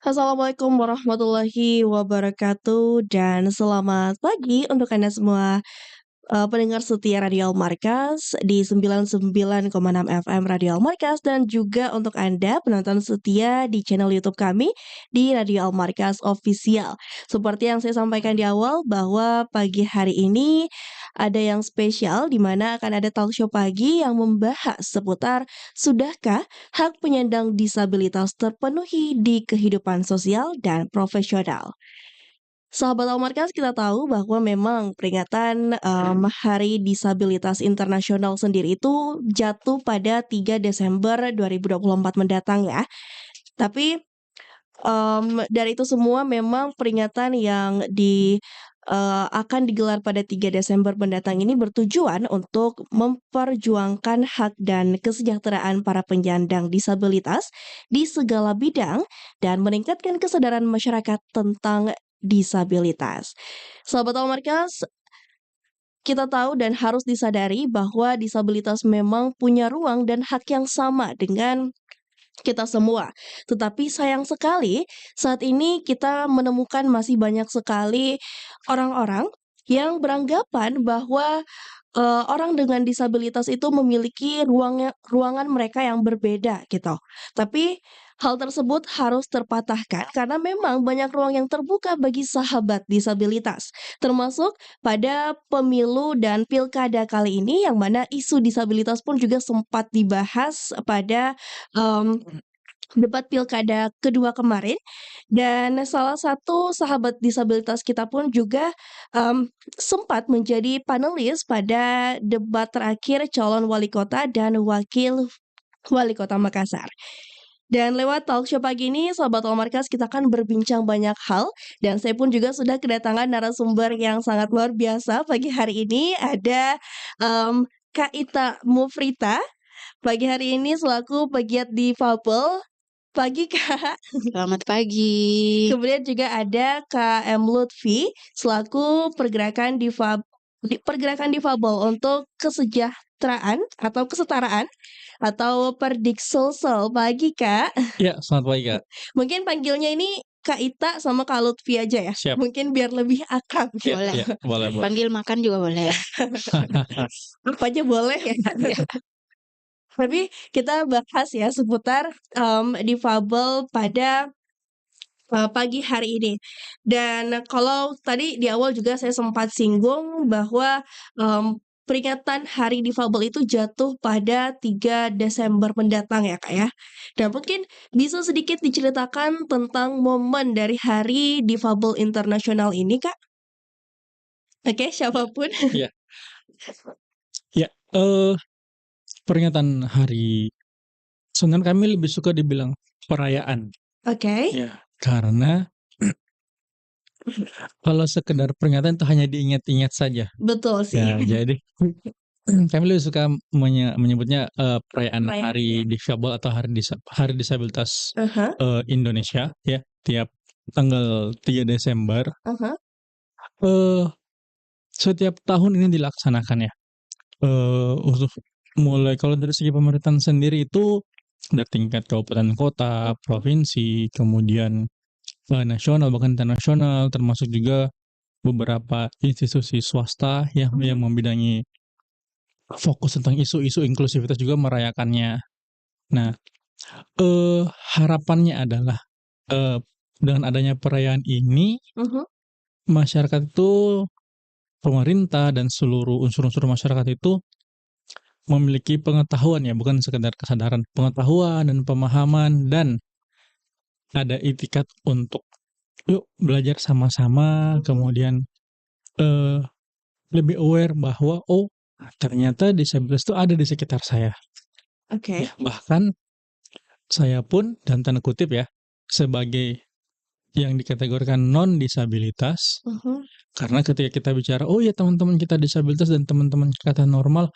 Assalamualaikum warahmatullahi wabarakatuh dan selamat pagi untuk Anda semua, pendengar setia Radio Markas di 99,6 FM Radio Markas dan juga untuk Anda penonton setia di channel YouTube kami di Radio Markas Official. Seperti yang saya sampaikan di awal bahwa pagi hari ini ada yang spesial di mana akan ada talkshow pagi yang membahas seputar sudahkah hak penyandang disabilitas terpenuhi di kehidupan sosial dan profesional. Sahabat Almarkas, kita tahu bahwa memang peringatan Hari Disabilitas Internasional sendiri itu jatuh pada 3 Desember 2024 mendatang ya. Tapi dari itu semua memang peringatan yang akan digelar pada 3 Desember mendatang ini bertujuan untuk memperjuangkan hak dan kesejahteraan para penyandang disabilitas di segala bidang dan meningkatkan kesadaran masyarakat tentang disabilitas. Sahabat Almarkas, kita tahu dan harus disadari bahwa disabilitas memang punya ruang dan hak yang sama dengan kita semua. Tetapi sayang sekali saat ini kita menemukan masih banyak sekali orang-orang yang beranggapan bahwa orang dengan disabilitas itu memiliki ruangan mereka yang berbeda gitu. Tapi hal tersebut harus terpatahkan karena memang banyak ruang yang terbuka bagi sahabat disabilitas. Termasuk pada pemilu dan pilkada kali ini yang mana isu disabilitas pun juga sempat dibahas pada em, debat pilkada kedua kemarin dan salah satu sahabat disabilitas kita pun juga sempat menjadi panelis pada debat terakhir calon wali kota dan wakil wali kota Makassar. Dan lewat talkshow pagi ini, sahabat Almarkas, kita akan berbincang banyak hal. Dan saya pun juga sudah kedatangan narasumber yang sangat luar biasa pagi hari ini. Ada Kak Ita Mufrita, pagi hari ini selaku pegiat difabel. Pagi Kak. Selamat pagi. Kemudian juga ada Kak M. Lutfi selaku pergerakan difabel untuk kesejahteraan atau kesetaraan atau Perdikselsel. Pagi Kak. Ya, selamat pagi Kak. Mungkin panggilnya ini Kak Ita sama Kak Lutfi aja ya. Siap. Mungkin biar lebih akrab. Ya, Boleh. ya, boleh. Panggil makan juga boleh. Apa aja boleh ya. Tapi kita bahas ya seputar difabel pada pagi hari ini. Dan kalau tadi di awal juga saya sempat singgung bahwa peringatan Hari Difabel itu jatuh pada 3 Desember mendatang ya Kak ya. Dan mungkin bisa sedikit diceritakan tentang momen dari Hari Difabel Internasional ini Kak? Oke, siapapun. Ya. Ya, peringatan hari sebenarnya kami lebih suka dibilang perayaan. Oke. Ya, karena kalau sekedar peringatan itu hanya diingat-ingat saja. Betul sih. Ya, jadi kami lebih suka menyebutnya perayaan Perayaan, Hari Difabel atau Hari Disabilitas Indonesia ya, tiap tanggal 3 Desember. Setiap tahun ini dilaksanakan ya. Untuk mulai kalau dari segi pemerintahan sendiri itu dari tingkat kabupaten kota, provinsi, kemudian nasional bahkan internasional, termasuk juga beberapa institusi swasta yang membidangi fokus tentang isu-isu inklusivitas juga merayakannya. Nah, harapannya adalah dengan adanya perayaan ini masyarakat itu, pemerintah dan seluruh unsur-unsur masyarakat itu memiliki pengetahuan ya, bukan sekedar kesadaran, pengetahuan dan pemahaman, dan ada itikat untuk yuk belajar sama-sama, kemudian lebih aware bahwa oh ternyata disabilitas itu ada di sekitar saya. Oke. Ya, bahkan saya pun dan tanda kutip ya sebagai yang dikategorikan non disabilitas, karena ketika kita bicara oh ya teman-teman kita disabilitas dan teman-teman kata normal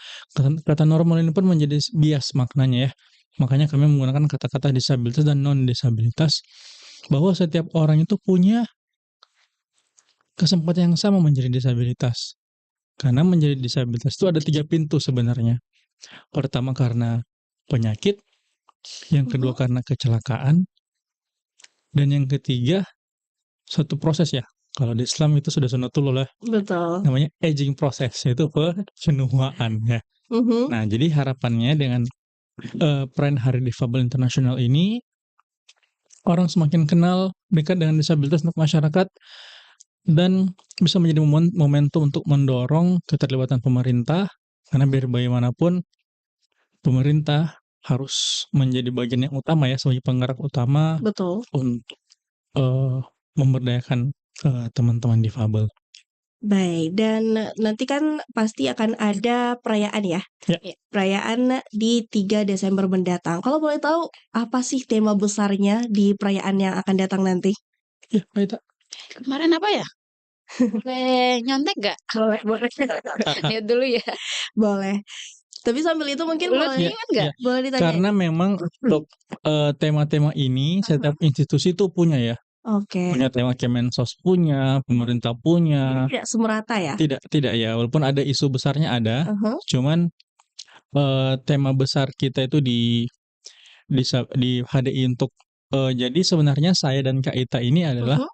ini pun menjadi bias maknanya ya. Makanya kami menggunakan kata-kata disabilitas dan non disabilitas, bahwa setiap orang itu punya kesempatan yang sama menjadi disabilitas. Karena menjadi disabilitas itu ada 3 pintu sebenarnya. Pertama karena penyakit, yang kedua karena kecelakaan, Dan yang ketiga, suatu proses ya. Kalau di Islam itu sudah sunnatullah ya, Betul. namanya aging process, yaitu penuaan ya. Mhm. Nah, jadi harapannya dengan perayaan Hari Difabel Internasional ini, orang semakin kenal dekat dengan disabilitas untuk masyarakat dan bisa menjadi momentum untuk mendorong keterlibatan pemerintah, karena biar bagaimanapun pemerintah harus menjadi bagian yang utama ya, sebagai penggerak utama Betul. untuk memberdayakan teman-teman difabel. Baik, dan nanti kan pasti akan ada perayaan ya? Ya. Perayaan di 3 Desember mendatang. Kalau boleh tahu, apa sih tema besarnya di perayaan yang akan datang nanti? Ya, Kak Ita. Kemarin apa ya? Boleh nyontek nggak? Boleh. Lihat dulu ya. Boleh. Tapi sambil itu mungkin Boleh boleh ingat nggak? boleh ditanya. Karena memang untuk tema-tema ini setiap institusi itu punya ya. Oke. Punya tema, Kemensos punya, pemerintah punya. Tidak semerata ya? Tidak ya, walaupun ada isu besarnya ada, cuman tema besar kita itu di HDI untuk jadi sebenarnya saya dan Kak Ita ini adalah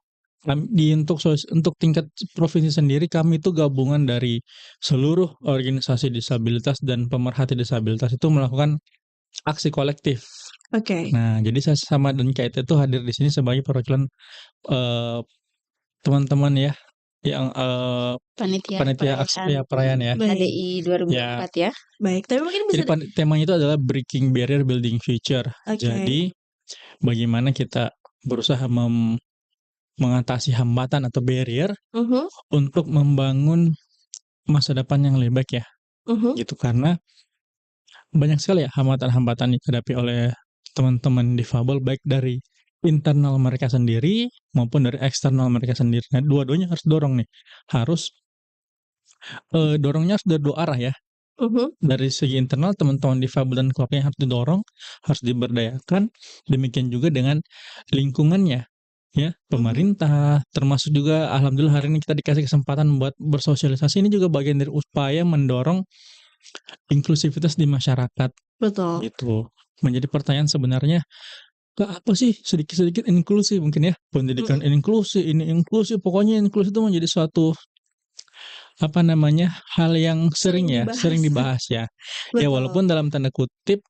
untuk tingkat provinsi sendiri, kami itu gabungan dari seluruh organisasi disabilitas dan pemerhati disabilitas itu melakukan aksi kolektif. Oke. Nah, jadi saya sama dan Kak Ita itu hadir di sini sebagai perwakilan teman-teman ya yang panitia aksi perayaan ya. Baik. HDI 2004 ya. Baik, tapi mungkin Jadi bisa temanya itu adalah Breaking Barrier Building Future. Oke. Jadi bagaimana kita berusaha mengatasi hambatan atau barrier untuk membangun masa depan yang lebih baik ya. Gitu, karena banyak sekali ya hambatan-hambatan yang dihadapi oleh teman-teman difabel, baik dari internal mereka sendiri maupun dari eksternal mereka sendiri. Nah, dua-duanya harus dorong nih. Dorongnya harus dari dua arah ya. Dari segi internal, teman-teman difabel dan keluarganya harus didorong, harus diberdayakan. Demikian juga dengan lingkungannya, ya, pemerintah, termasuk juga alhamdulillah hari ini kita dikasih kesempatan buat bersosialisasi. Ini juga bagian dari upaya mendorong inklusivitas di masyarakat. Betul. Gitu. Menjadi pertanyaan sebenarnya, Kak, apa sih sedikit-sedikit inklusi mungkin ya? Pendidikan inklusi, ini inklusi, pokoknya inklusi itu menjadi suatu hal yang sering dibahas ya. Ya, walaupun dalam tanda kutip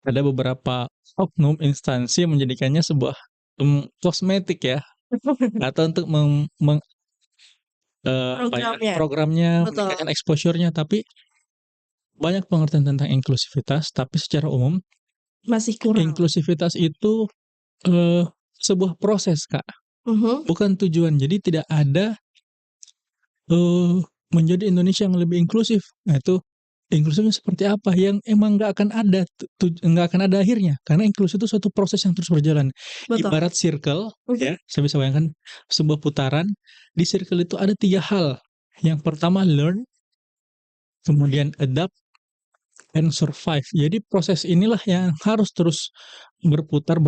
ada beberapa oknum instansi menjadikannya sebuah kosmetik ya, atau untuk programnya, meningkatkan exposure-nya, tapi banyak pengertian tentang inklusivitas, tapi secara umum masih kurang. Inklusivitas itu sebuah proses, Kak. Bukan tujuan. Jadi tidak ada menjadi Indonesia yang lebih inklusif. Nah, itu inklusifnya seperti apa yang emang nggak akan ada akhirnya, karena inklusi itu suatu proses yang terus berjalan. Ibarat circle ya, saya bisa bayangkan sebuah putaran. Di circle itu ada 3 hal. Yang pertama learn, kemudian adapt, and survive. Jadi proses inilah yang harus terus berputar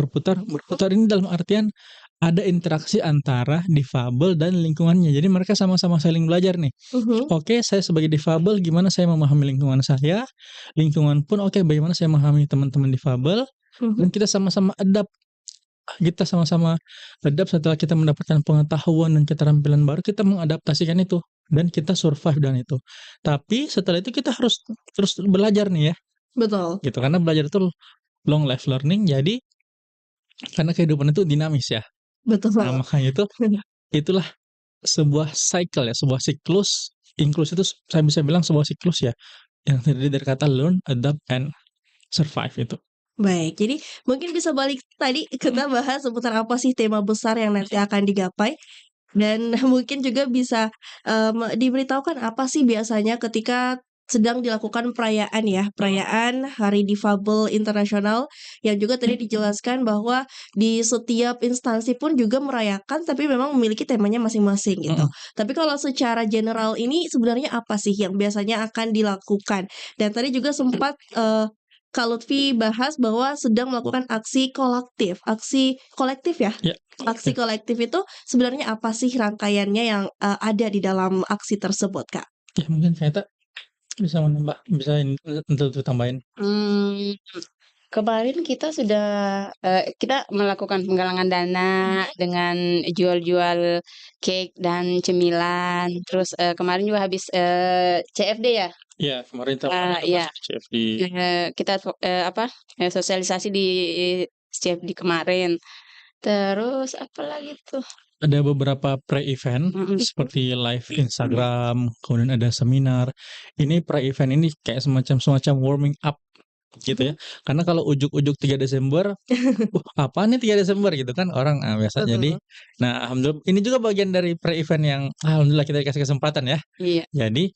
ini dalam artian ada interaksi antara difabel dan lingkungannya. Jadi mereka sama-sama saling belajar nih. Oke, saya sebagai difabel gimana saya memahami lingkungan saya, lingkungan pun oke, bagaimana saya memahami teman-teman difabel, dan kita sama-sama adapt. Kita sama-sama adapt setelah kita mendapatkan pengetahuan dan keterampilan baru, kita mengadaptasikan itu dan kita survive dengan itu. Tapi setelah itu kita harus terus belajar nih ya. Betul. Gitu, karena belajar itu long life learning, jadi karena kehidupan itu dinamis ya. Betul. Nah, makanya itulah sebuah cycle ya, sebuah siklus. Inklusi itu saya bisa bilang sebuah siklus ya, yang terdiri dari kata learn, adapt, and survive itu. Baik, jadi mungkin bisa balik tadi kita bahas seputar apa sih tema besar yang nanti akan digapai, dan mungkin juga bisa diberitahukan apa sih biasanya ketika sedang dilakukan perayaan Hari Difabel Internasional, yang juga tadi dijelaskan bahwa di setiap instansi pun juga merayakan, tapi memang memiliki temanya masing-masing gitu. Tapi kalau secara general ini sebenarnya apa sih yang biasanya akan dilakukan? Dan tadi juga sempat Kak Lutfi bahas bahwa sedang melakukan aksi kolektif ya? Ya, Aksi kolektif itu sebenarnya apa sih rangkaiannya yang ada di dalam aksi tersebut, Kak? Ya, mungkin saya bisa menambah, bisa tambahin. Kemarin kita sudah kita melakukan penggalangan dana dengan jual-jual cake dan cemilan. Terus kemarin juga habis CFD ya. Iya, kemarin kita Iya, masuk CFD. kita sosialisasi di CFD kemarin. Terus apa lagi tuh? Ada beberapa pre-event seperti live Instagram, kemudian ada seminar. Ini pre-event ini kayak semacam warming up gitu ya. Karena kalau ujuk-ujuk 3 Desember, apa nih 3 Desember gitu kan orang biasa. Jadi, nah alhamdulillah ini juga bagian dari pre-event yang alhamdulillah kita dikasih kesempatan ya. Iya. Jadi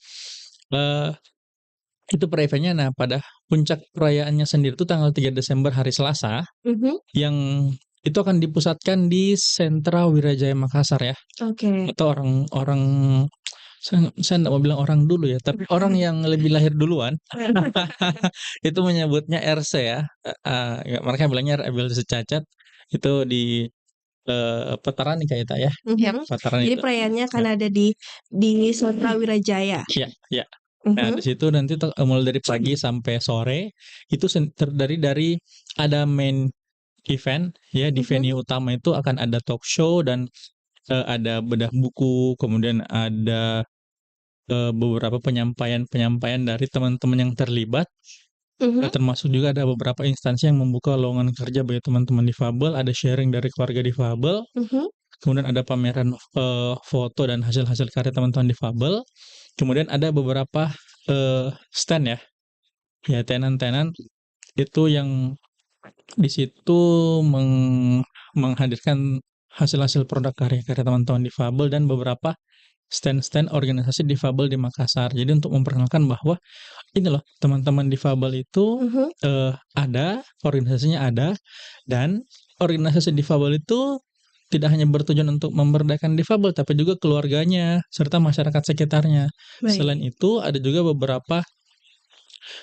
itu pre-eventnya. Nah pada puncak perayaannya sendiri itu tanggal 3 Desember hari Selasa, yang itu akan dipusatkan di Sentra Wirajaya Makassar ya. Oke. Atau orang saya nggak mau bilang orang dulu ya, tapi orang yang lebih lahir duluan itu menyebutnya RC ya. Mereka bilangnya rehabilitasi cacat itu di Veterani Kak ya. Veterani Jadi itu. perayaannya akan ada di Sentra Wirajaya. Iya. Nah, di situ nanti mulai dari pagi sampai sore itu terdiri dari ada main event ya di venue utama itu akan ada talk show dan ada bedah buku, kemudian ada beberapa penyampaian dari teman-teman yang terlibat. Termasuk juga ada beberapa instansi yang membuka lowongan kerja bagi teman-teman difabel, ada sharing dari keluarga difabel, kemudian ada pameran foto dan hasil-hasil karya teman-teman difabel, kemudian ada beberapa stand ya tenan-tenan itu yang di situ menghadirkan hasil-hasil produk karya-karya teman-teman difabel dan beberapa stand-stand organisasi difabel di Makassar. Jadi untuk memperkenalkan bahwa ini loh teman-teman difabel itu ada, organisasinya ada, dan organisasi difabel itu tidak hanya bertujuan untuk memberdayakan difabel, tapi juga keluarganya serta masyarakat sekitarnya. Selain itu ada juga beberapa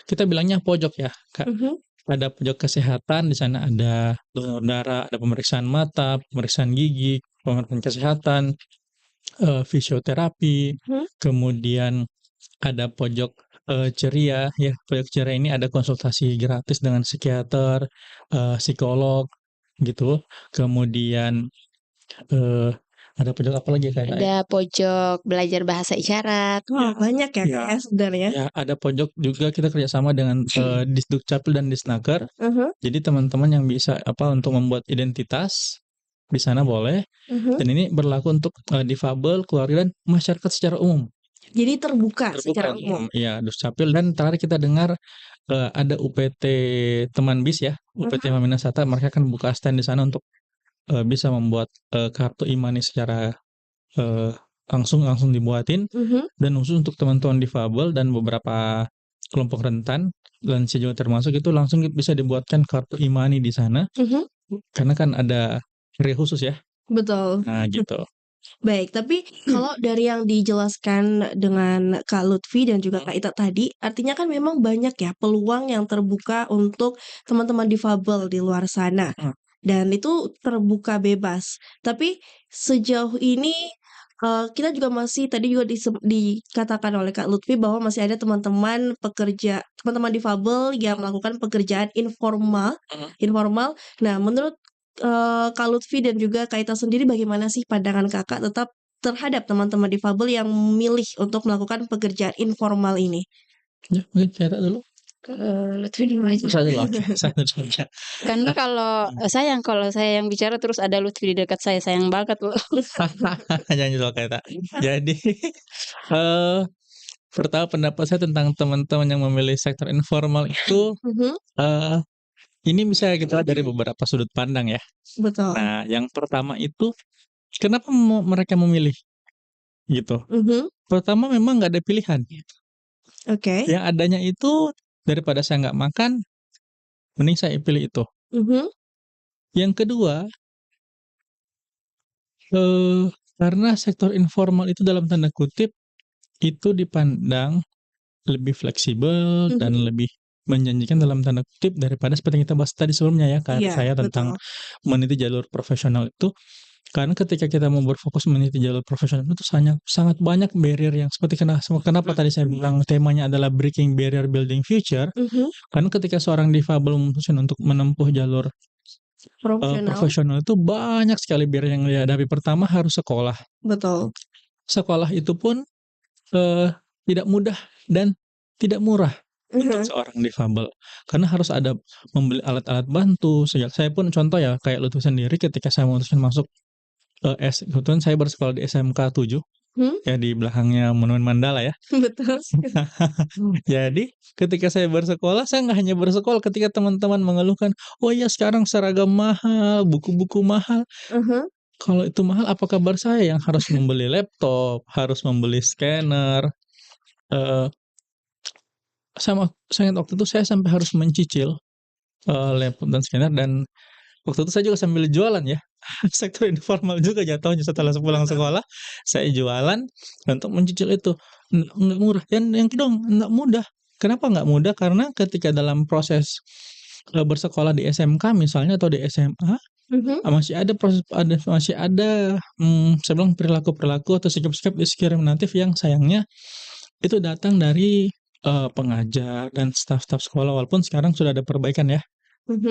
kita bilangnya pojok ya, Kak. Ada pojok kesehatan, di sana ada donor darah, ada pemeriksaan mata, pemeriksaan gigi, pemeriksaan kesehatan, fisioterapi, kemudian ada pojok ceria ya. Pojok ceria ini ada konsultasi gratis dengan psikiater, psikolog gitu. Kemudian ada pojok apa lagi kayak Ada pojok belajar bahasa isyarat. Banyak ya Ya. Kak sebenarnya. Ya, ada pojok juga kita kerjasama dengan Disdukcapil dan Disnaker. Jadi teman-teman yang bisa untuk membuat identitas di sana boleh. Dan ini berlaku untuk difabel, keluarga dan masyarakat secara umum. Jadi terbuka secara umum. Iya, Duscapil. Dan terakhir kita dengar ada UPT Teman Bis ya, UPT Maminasata, mereka akan buka stand di sana untuk bisa membuat kartu e-money secara langsung dibuatin. Dan khusus untuk teman-teman difabel dan beberapa kelompok rentan, lansia juga termasuk, itu langsung bisa dibuatkan kartu e-money di sana. Karena kan ada hari khusus ya. Betul. Nah gitu. Baik, tapi kalau dari yang dijelaskan dengan Kak Lutfi dan juga Kak Ita tadi, artinya kan memang banyak ya peluang yang terbuka untuk teman-teman difabel di luar sana. Dan itu terbuka bebas. Tapi sejauh ini kita juga masih tadi juga dikatakan oleh Kak Lutfi bahwa masih ada teman-teman difabel yang melakukan pekerjaan informal. Nah, menurut Kak Lutfi dan juga Kak Ita sendiri bagaimana sih pandangan Kakak tetap terhadap teman-teman difabel yang memilih untuk melakukan pekerjaan informal ini? Ya, mungkin Kak Ita dulu. Lutfi dulu aja. Saya dulu, oke. Saya dulu aja. Karena kalau saya yang bicara terus ada Lutfi di dekat saya, sayang banget loh. Jangan gitu Kak Ita. Jadi pertama pendapat saya tentang teman-teman yang memilih sektor informal itu ini bisa kita lihat dari beberapa sudut pandang ya. Betul. Nah, yang pertama itu kenapa mereka memilih gitu? Pertama memang nggak ada pilihan. Oke. Yang adanya itu daripada saya nggak makan, mending saya pilih itu. Yang kedua, karena sektor informal itu dalam tanda kutip itu dipandang lebih fleksibel dan lebih menjanjikan dalam tanda kutip daripada seperti yang kita bahas tadi sebelumnya ya, saya tentang meniti jalur profesional itu. Karena ketika kita mau berfokus meniti jalur profesional itu sangat banyak barrier yang seperti kenapa tadi saya bilang temanya adalah breaking barrier building future. Karena ketika seorang difabel memutuskan untuk menempuh jalur Profesional. profesional itu banyak sekali barrier yang dihadapi. Pertama harus sekolah. Betul. Sekolah itu pun tidak mudah dan tidak murah untuk seorang difabel. Karena harus ada membeli alat-alat bantu. Saya pun contoh ya, kayak Lutfi sendiri ketika saya memutuskan masuk kebetulan saya bersekolah di SMK 7, ya di belakangnya Monumen Mandala ya. Betul. Jadi ketika saya bersekolah, saya nggak hanya bersekolah ketika teman-teman mengeluhkan, "Oh ya sekarang seragam mahal, buku-buku mahal." Kalau itu mahal, apa kabar saya yang harus membeli laptop, harus membeli scanner, saya ingat waktu itu saya sampai harus mencicil laptop dan scanner, dan waktu itu saya juga sambil jualan ya. Sektor informal juga jatuhnya setelah pulang sekolah, saya jualan untuk mencicil itu. Nggak murah, yang kedua nggak mudah. Kenapa nggak mudah? Karena ketika dalam proses bersekolah di SMK misalnya atau di SMA, masih ada saya bilang perilaku-perilaku atau sikap-sikap diskriminatif yang sayangnya itu datang dari pengajar dan staf-staf sekolah, walaupun sekarang sudah ada perbaikan ya.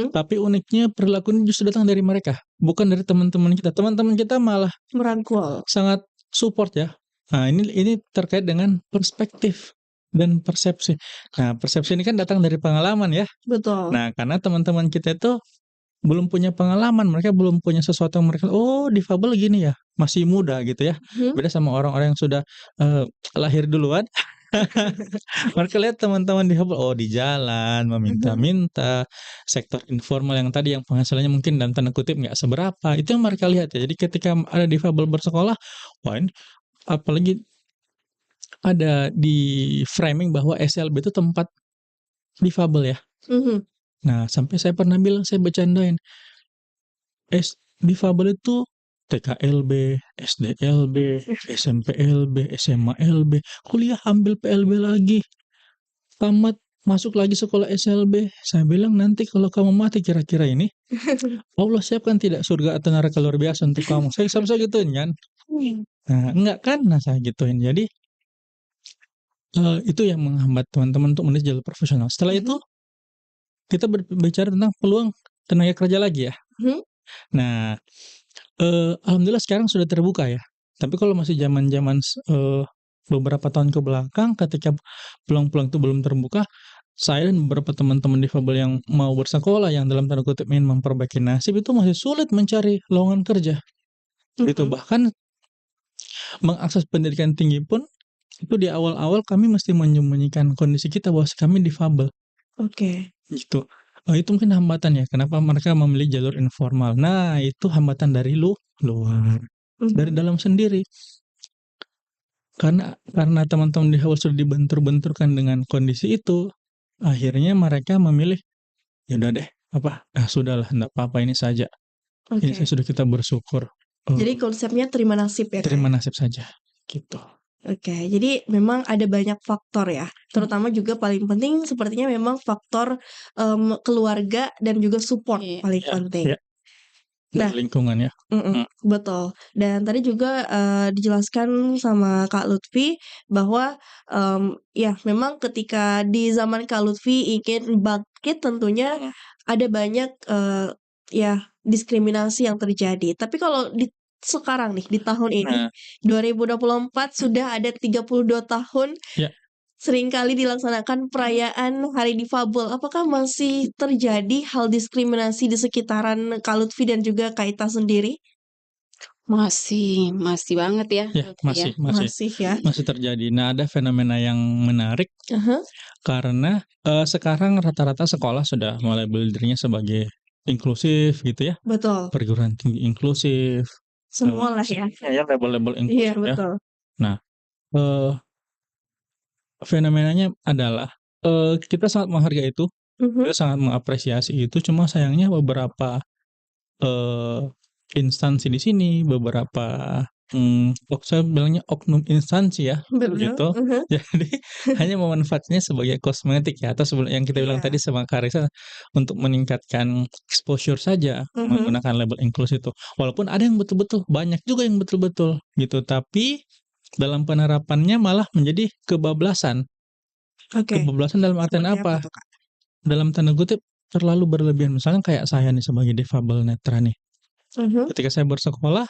Tapi uniknya perilaku ini justru datang dari mereka, bukan dari teman-teman kita. Teman-teman kita malah Merangkul. sangat support ya. Nah, ini terkait dengan perspektif dan persepsi. Nah, persepsi ini kan datang dari pengalaman ya. Betul. Nah, karena teman-teman kita itu belum punya pengalaman, mereka belum punya sesuatu yang mereka, "Oh, difabel gini ya, masih muda," gitu ya. Beda sama orang-orang yang sudah lahir duluan. Mereka lihat teman-teman difabel, oh di jalan, meminta-minta, sektor informal yang tadi yang penghasilannya mungkin dalam tanda kutip nggak seberapa, itu yang mereka lihat ya. Jadi ketika ada difabel bersekolah, wah ini apalagi ada di framing bahwa SLB itu tempat difabel ya. Nah, sampai saya pernah bilang, saya bercandain, difabel itu TKLB, SDLB, SMPLB, SMALB, kuliah ambil PLB lagi, tamat masuk lagi sekolah SLB. Saya bilang, nanti kalau kamu mati kira-kira ini, Allah siapkan tidak surga atau neraka luar biasa untuk kamu. Saya gituin kan. Nah, enggak kan? Nah, saya gituin. Jadi itu yang menghambat teman-teman untuk menuju jalur profesional. Setelah itu kita berbicara tentang peluang tenaga kerja lagi ya. Nah, alhamdulillah sekarang sudah terbuka ya. Tapi kalau masih zaman-zaman beberapa tahun ke belakang ketika peluang-peluang itu belum terbuka, saya dan beberapa teman-teman difabel yang mau bersekolah yang dalam tanda kutip ingin memperbaiki nasib itu masih sulit mencari lowongan kerja. Itu bahkan mengakses pendidikan tinggi pun itu di awal-awal kami mesti menyembunyikan kondisi kita bahwa kami difabel. Gitu. Itu mungkin hambatan ya, kenapa mereka memilih jalur informal. Nah, itu hambatan dari luar, dari dalam sendiri. Karena teman-teman difabel sudah dibentur-benturkan dengan kondisi itu, akhirnya mereka memilih, ya udah deh, sudahlah, enggak apa-apa, ini saja. Ini sudah kita bersyukur. Jadi konsepnya terima nasib ya? Terima nasib saja, gitu. Jadi memang ada banyak faktor ya, terutama juga paling penting sepertinya memang faktor keluarga dan juga support paling penting. Nah, lingkungan ya. Betul. Dan tadi juga dijelaskan sama Kak Lutfi bahwa ya memang ketika di zaman Kak Lutfi ingin bangkit tentunya ada banyak ya diskriminasi yang terjadi. Tapi kalau sekarang nih di tahun ini 2024 sudah ada 32 tahun seringkali dilaksanakan perayaan Hari Difabel. Apakah masih terjadi hal diskriminasi di sekitaran Kak Lutfi dan juga Kak Ita sendiri? Masih banget ya. Ya, masih ya. Masih terjadi. Nah, ada fenomena yang menarik karena sekarang rata-rata sekolah sudah mulai berdirinya sebagai inklusif gitu ya. Betul. Perguruan tinggi inklusif. Semua lah ya. Ya, label-label inklusif Iya, betul. Nah, fenomenanya adalah kita sangat menghargai itu, kita sangat mengapresiasi itu. Cuma sayangnya beberapa instansi di sini, beberapa saya bilangnya oknum instansi ya, Betul. gitu. Jadi hanya memanfaatkannya sebagai kosmetik ya, atau yang kita bilang Iya. tadi sama Kak Risa untuk meningkatkan exposure saja menggunakan label inklusi itu. Walaupun ada yang betul-betul, banyak juga yang betul-betul gitu, tapi dalam penerapannya malah menjadi kebablasan. Oke. Kebablasan dalam artian Seperti apa apa? tuh, Kak? Dalam tanda kutip terlalu berlebihan. Misalnya kayak saya nih sebagai difabel netra nih. Ketika saya bersekolah,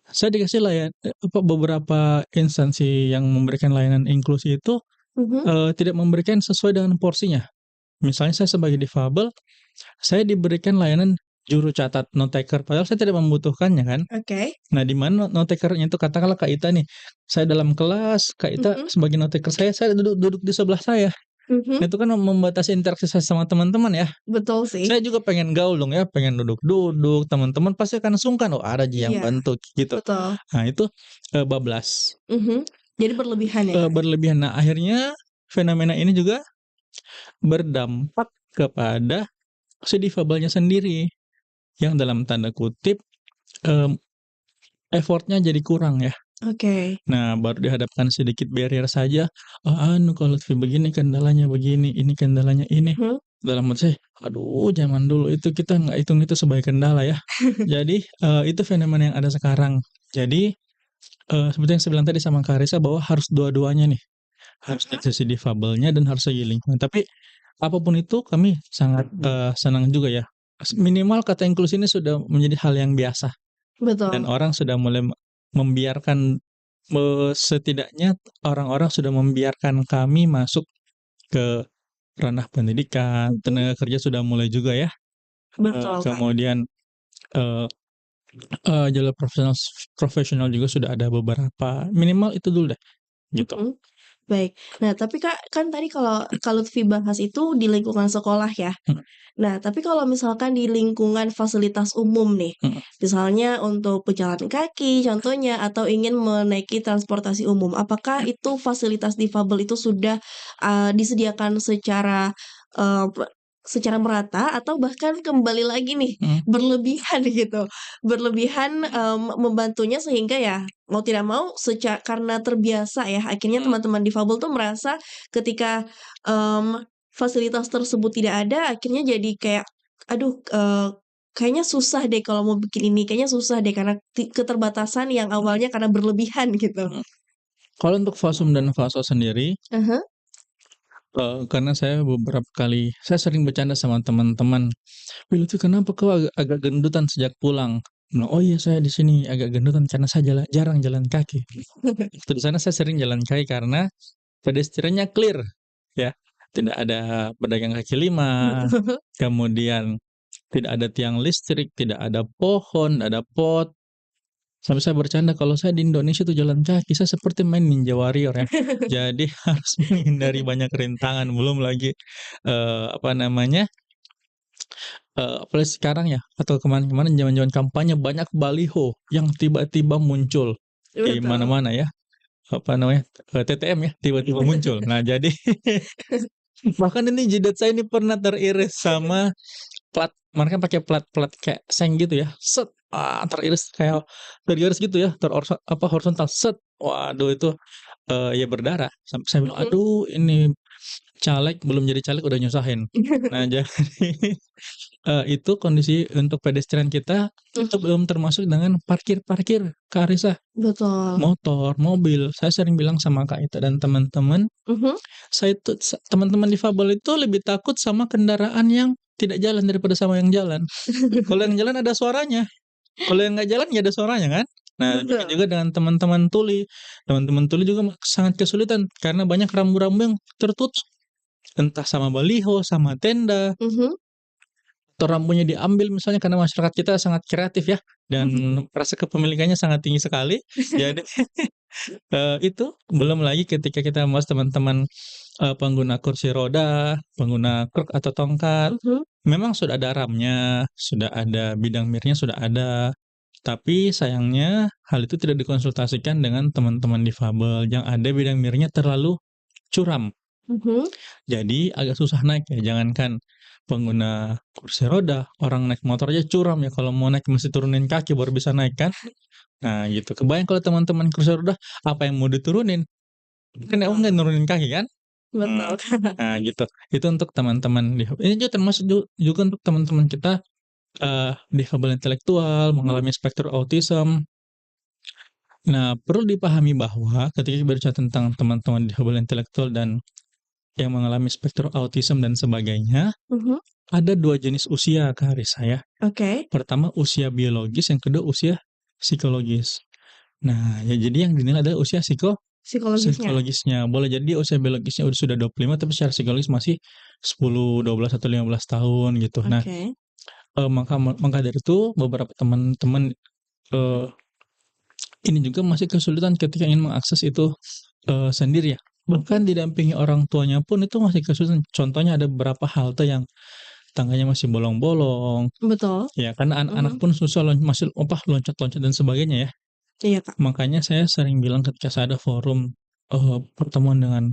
saya dikasih beberapa instansi yang memberikan layanan inklusi itu, tidak memberikan sesuai dengan porsinya. Misalnya saya sebagai difabel, saya diberikan layanan juru catat, note taker, padahal saya tidak membutuhkannya kan. Oke. Nah, di mana note taker-nya itu katakanlah Kak Ita nih, saya dalam kelas, Kak Ita sebagai note taker saya duduk di sebelah saya. Nah, itu kan membatasi interaksi saya sama teman-teman ya. Betul sih. Saya juga pengen gaul dong ya, pengen duduk-duduk, teman-teman pasti akan sungkan, "Oh, ada yang Iya, bantu," gitu. betul. Nah, itu, bablas, Jadi berlebihan ya, Kak? berlebihan. Nah, akhirnya fenomena ini juga berdampak kepada si difabelnya sendiri, yang dalam tanda kutip, mmm, effort-nya jadi kurang ya. Oke. Nah, baru dihadapkan sedikit barrier saja, kalau Lutfi begini kendalanya begini, ini kendalanya ini." Dalam hati saya, aduh zaman dulu itu kita nggak hitung itu sebagai kendala ya. Jadi, itu fenomena yang ada sekarang. Jadi, seperti yang saya bilang tadi sama Kak Risa bahwa harus dua-duanya nih, harus dari sisi difabelnya dan harus segi lingkungan. Tapi, apapun itu kami sangat, senang juga ya, minimal kata inklusi ini sudah menjadi hal yang biasa dan Betul. orang sudah mulai membiarkan, setidaknya orang-orang sudah membiarkan kami masuk ke ranah pendidikan, tenaga kerja sudah mulai juga ya. Betul, Kak. Kemudian, eee jalur profesional juga sudah ada beberapa, minimal itu dulu deh, gitu. Baik. Nah, tapi Kak, kan tadi kalau Lutfi bahas itu di lingkungan sekolah ya. Nah, tapi kalau misalkan di lingkungan fasilitas umum nih, misalnya untuk pejalan kaki contohnya atau ingin menaiki transportasi umum, apakah itu fasilitas difabel itu sudah, disediakan eee, pe secara merata atau bahkan kembali lagi nih berlebihan gitu, berlebihan, membantunya sehingga ya mau tidak mau karena terbiasa ya akhirnya teman-teman difabel tuh merasa ketika, fasilitas tersebut tidak ada akhirnya jadi kayak, "Aduh, kayaknya susah deh kalau mau bikin ini, kayaknya susah deh," karena keterbatasan yang awalnya karena berlebihan gitu. Kalau untuk Fasum dan Faso sendiri, Ah. karena saya sering bercanda sama teman-teman, "Wih, Lutfi kenapa kau agak gendutan sejak pulang?" Bilang, "Oh iya saya di sini agak gendutan karena saya jarang jalan kaki." Waktu di sana saya sering jalan kaki karena pedestriannya clear ya, tidak ada pedagang kaki lima, kemudian tidak ada tiang listrik, tidak ada pohon, tidak ada pot. Sampai saya bercanda kalau saya di Indonesia tuh jalan kaki, saya seperti main Ninja Warrior ya. Jadi harus menghindari banyak rintangan, belum lagi, apa namanya, apalagi sekarang ya atau kemarin-kemarin zaman-zaman kampanye banyak baliho yang tiba-tiba muncul di Betul. mana-mana ya, apa namanya, TTM ya, tiba-tiba muncul. Nah jadi bahkan ini jidat saya ini pernah teriris sama mereka pakai plat kayak seng gitu ya, teriris gitu ya, horizontal, waduh itu, ya berdarah, sampai saya bilang, "Aduh ini caleg, belum jadi caleg udah nyusahin." Nah jadi, itu kondisi untuk pedestrian kita, itu belum termasuk dengan parkir, Kak Risa. Betul. Motor, mobil, saya sering bilang sama Kak Ita dan teman-teman, teman-teman difabel itu lebih takut sama kendaraan yang tidak jalan daripada sama yang jalan. Kalau yang jalan ada suaranya, kalau yang nggak jalan nggak ada suaranya kan. Nah, demikian juga dengan teman-teman tuli. Teman-teman tuli juga sangat kesulitan karena banyak rambu-rambu yang tertutup, entah sama baliho, sama tenda, atau rambunya diambil misalnya karena masyarakat kita sangat kreatif ya, dan rasa kepemilikannya sangat tinggi sekali. Jadi, itu belum lagi ketika kita membahas teman-teman, pengguna kursi roda, pengguna kruk atau tongkat, memang sudah ada ramnya, sudah ada bidang mirnya sudah ada, tapi sayangnya hal itu tidak dikonsultasikan dengan teman-teman difabel, yang ada bidang mirnya terlalu curam. Jadi agak susah naik ya, jangankan pengguna kursi roda, orang naik motor aja curam ya, kalau mau naik mesti turunin kaki baru bisa naik kan. Nah gitu, kebayang kalau teman-teman kursi roda, apa yang mau diturunin? Kan nggak Betul. nurunin kaki kan? Betul. Nah gitu, itu untuk teman-teman ini juga termasuk juga untuk teman-teman kita, difabel intelektual, mengalami spektrum autism. Nah, perlu dipahami bahwa ketika berbicara tentang teman-teman difabel intelektual dan yang mengalami spektrum autism dan sebagainya, ada 2 jenis usia Kak Risa ya. Oke. Pertama usia biologis, yang kedua usia psikologis. Nah, ya jadi yang dinilai adalah usia psikologisnya. Boleh jadi usia biologisnya sudah 25 tapi secara psikologis masih 10, 12 atau 15 tahun gitu. Nah, Oke. maka dari itu beberapa teman-teman ini juga masih kesulitan ketika ingin mengakses itu sendiri ya. Bahkan didampingi orang tuanya pun itu masih kesulitan. Contohnya ada beberapa halte yang tangganya masih bolong-bolong. Betul. Ya, karena anak-anak pun susah masih loncat-loncat dan sebagainya ya. Iya, Kak. Makanya saya sering bilang ketika saya ada forum pertemuan dengan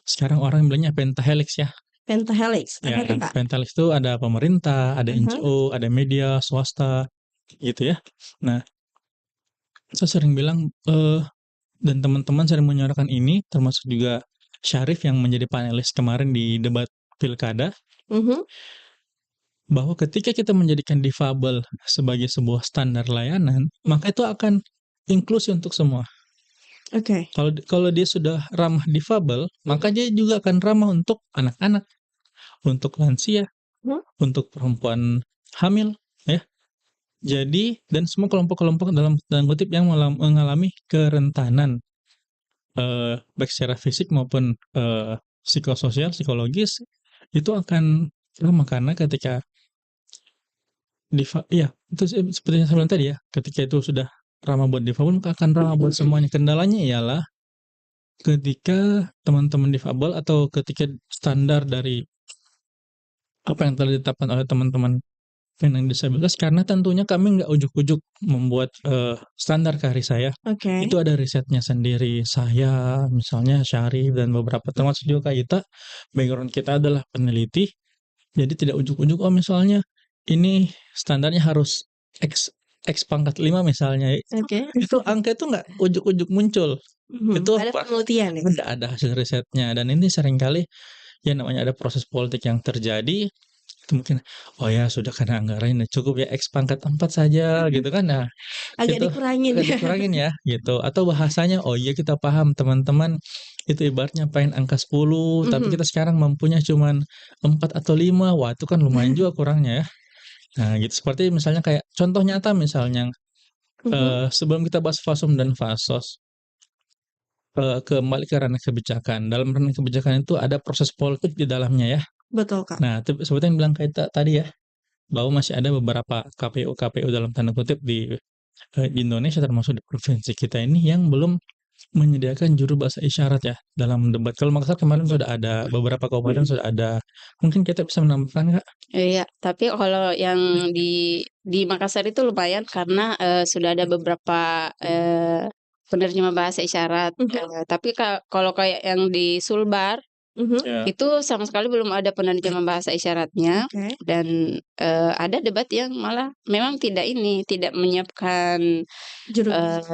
sekarang orang bilangnya pentahelix ya. Pentahelix, Ya, apa tuh, Kak? pentahelix itu ada pemerintah, ada NGO, ada media, swasta, gitu ya. Nah, saya sering bilang dan teman-teman sering menyuarakan ini, termasuk juga Syarif yang menjadi panelis kemarin di debat pilkada, bahwa ketika kita menjadikan difabel sebagai sebuah standar layanan, maka itu akan inklusi untuk semua. Oke. Kalau dia sudah ramah difabel, maka dia juga akan ramah untuk anak-anak, untuk lansia, untuk perempuan hamil, ya. Jadi dan semua kelompok-kelompok dalam kutip yang mengalami kerentanan baik secara fisik maupun psikososial, psikologis itu akan ramah karena ketika itu seperti yang saya bilang tadi ya, ketika itu sudah ramah buat difabel maka akan ramah buat semuanya. Kendalanya ialah ketika teman-teman difabel atau ketika standar dari apa yang telah ditetapkan oleh teman-teman penyandang disabilitas, karena tentunya kami nggak ujuk-ujuk membuat standar KRI saya. Oke. Itu ada risetnya sendiri. Saya, misalnya Syarif dan beberapa termasuk juga Kak Ita, background kita adalah peneliti. Jadi tidak ujuk-ujuk, oh misalnya ini standarnya harus X pangkat 5 misalnya. Oke. Itu angka itu nggak ujuk-ujuk muncul. Itu Ada penelitian ya? ada hasil risetnya. Dan ini seringkali ya namanya ada proses politik yang terjadi, itu mungkin oh ya sudah karena anggaran cukup ya X pangkat 4 saja gitu kan. Nah, Agak itu dikurangin agak ya? dikurangin ya gitu. Atau bahasanya oh iya kita paham teman-teman itu ibaratnya pengen angka 10 tapi kita sekarang mampunya cuman 4 atau 5. Wah, itu kan lumayan juga kurangnya ya. Nah, gitu seperti misalnya kayak contoh nyata misalnya sebelum kita bahas fasum dan fasos, kembali ke ranah kebijakan. Dalam ranah kebijakan itu ada proses politik di dalamnya ya. Betul, Kak. Nah, seperti yang bilang kayak tadi ya, bahwa masih ada beberapa KPU dalam tanda kutip di Indonesia termasuk di provinsi kita ini yang belum menyediakan juru bahasa isyarat ya dalam debat. Kalau Makassar kemarin sudah ada, beberapa kabupaten sudah ada. Mungkin kita bisa menambahkan Kak? Iya, tapi kalau yang di Makassar itu lumayan karena sudah ada beberapa penerjemah bahasa isyarat. Tapi kalau kayak yang di Sulbar Ya. itu sama sekali belum ada penerjemah bahasa isyaratnya. Oke. Dan ada debat yang malah memang tidak menyiapkan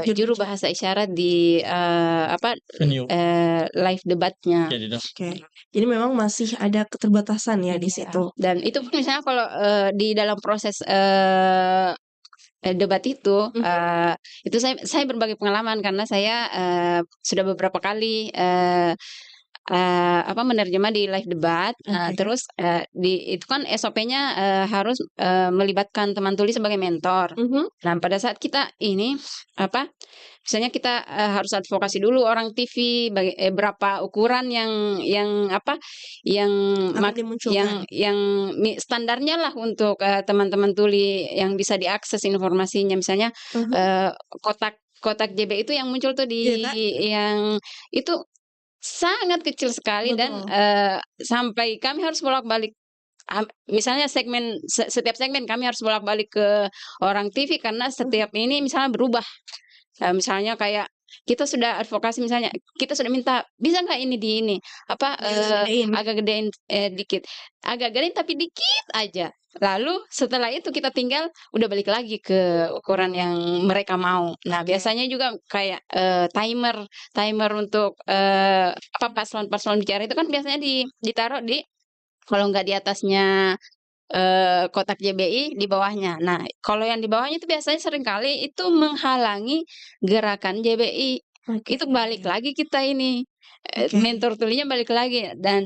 juru bahasa isyarat di Venue. live debatnya. Jadi dong. Oke. Jadi memang masih ada keterbatasan ya di situ. Dan itu pun misalnya kalau di dalam proses debat itu saya berbagi pengalaman karena saya sudah beberapa kali menerjemah di live debat. Terus itu kan SOP-nya harus melibatkan teman tuli sebagai mentor. Nah, pada saat kita ini misalnya kita harus advokasi dulu orang TV berapa ukuran yang Akan dimunculkan. yang standarnya lah untuk teman-teman tuli yang bisa diakses informasinya. Misalnya kotak JB itu yang muncul tuh di Iya, Kak. yang itu sangat kecil sekali. Betul. Dan sampai kami harus bolak-balik. Misalnya setiap segmen kami harus bolak-balik ke orang TV karena setiap ini misalnya berubah. Misalnya kayak kita sudah advokasi misalnya, kita sudah minta, "Bisa nggak ini di ini, apa, Gedein. agak gedein, dikit." Agak gedein tapi dikit aja. Lalu setelah itu kita tinggal udah balik lagi ke ukuran yang mereka mau. Nah, Oke. biasanya juga kayak, timer timer untuk, apa, paslon-paslon bicara itu kan biasanya ditaruh di, kalau nggak di atasnya, kotak JBI, di bawahnya. Nah, kalau yang di bawahnya itu biasanya seringkali itu menghalangi gerakan JBI. Oke. Itu balik lagi kita ini, Oke. mentor tulinya balik lagi dan,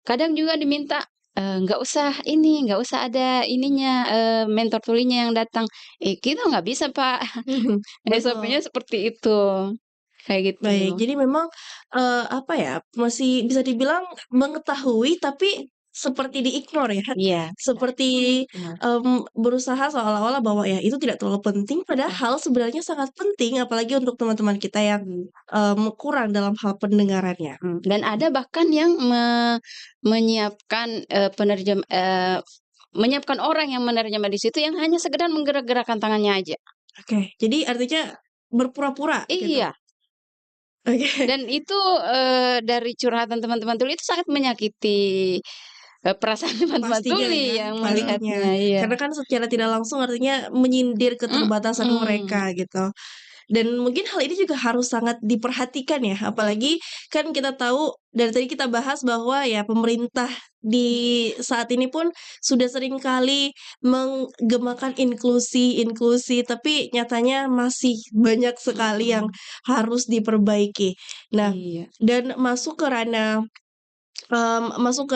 kadang juga diminta, nggak usah ada ininya, mentor tulinya yang datang. Kita nggak bisa, Pak. Betul. SOP-nya seperti itu, kayak Baik, gitu. jadi memang, apa ya, masih bisa dibilang mengetahui tapi seperti di-ignore ya, Iya, seperti, benar. berusaha seolah-olah bahwa ya itu tidak terlalu penting, padahal sebenarnya sangat penting apalagi untuk teman-teman kita yang, Mmm. kurang dalam hal pendengarannya. Dan ada bahkan yang menyiapkan, menyiapkan orang yang menerjemah di situ yang hanya sekedar menggerak-gerakkan tangannya aja. Oke, jadi artinya berpura-pura gitu? Iya, Oke, dan itu, dari curhatan teman-teman tuli itu sangat menyakiti, perasaan teman-teman pastinya tuli ya, yang pastinya. melihatnya, iya. Karena kan secara tidak langsung artinya menyindir keterbatasan Mhm. mereka gitu. Dan mungkin hal ini juga harus sangat diperhatikan ya, apalagi kan kita tahu dari tadi kita bahas bahwa ya pemerintah di saat ini pun sudah sering kali menggemakan inklusi, tapi nyatanya masih banyak sekali yang Mhm. harus diperbaiki. Nah, Iya. dan masuk ke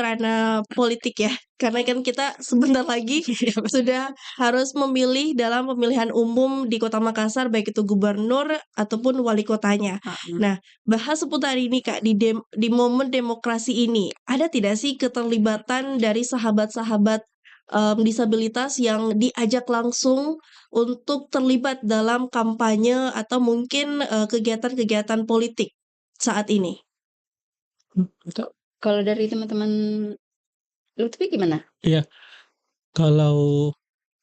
ranah politik ya, karena kan kita sebentar lagi Iya, betul. sudah harus memilih dalam pemilihan umum di Kota Makassar, baik itu gubernur ataupun wali kotanya. Heeh. Nah, bahas seputar ini Kak, di momen demokrasi ini, ada tidak sih keterlibatan dari sahabat-sahabat, disabilitas yang diajak langsung untuk terlibat dalam kampanye atau mungkin, kegiatan-kegiatan politik saat ini? Itu Kalau dari teman-teman Lutfi gimana? iya, kalau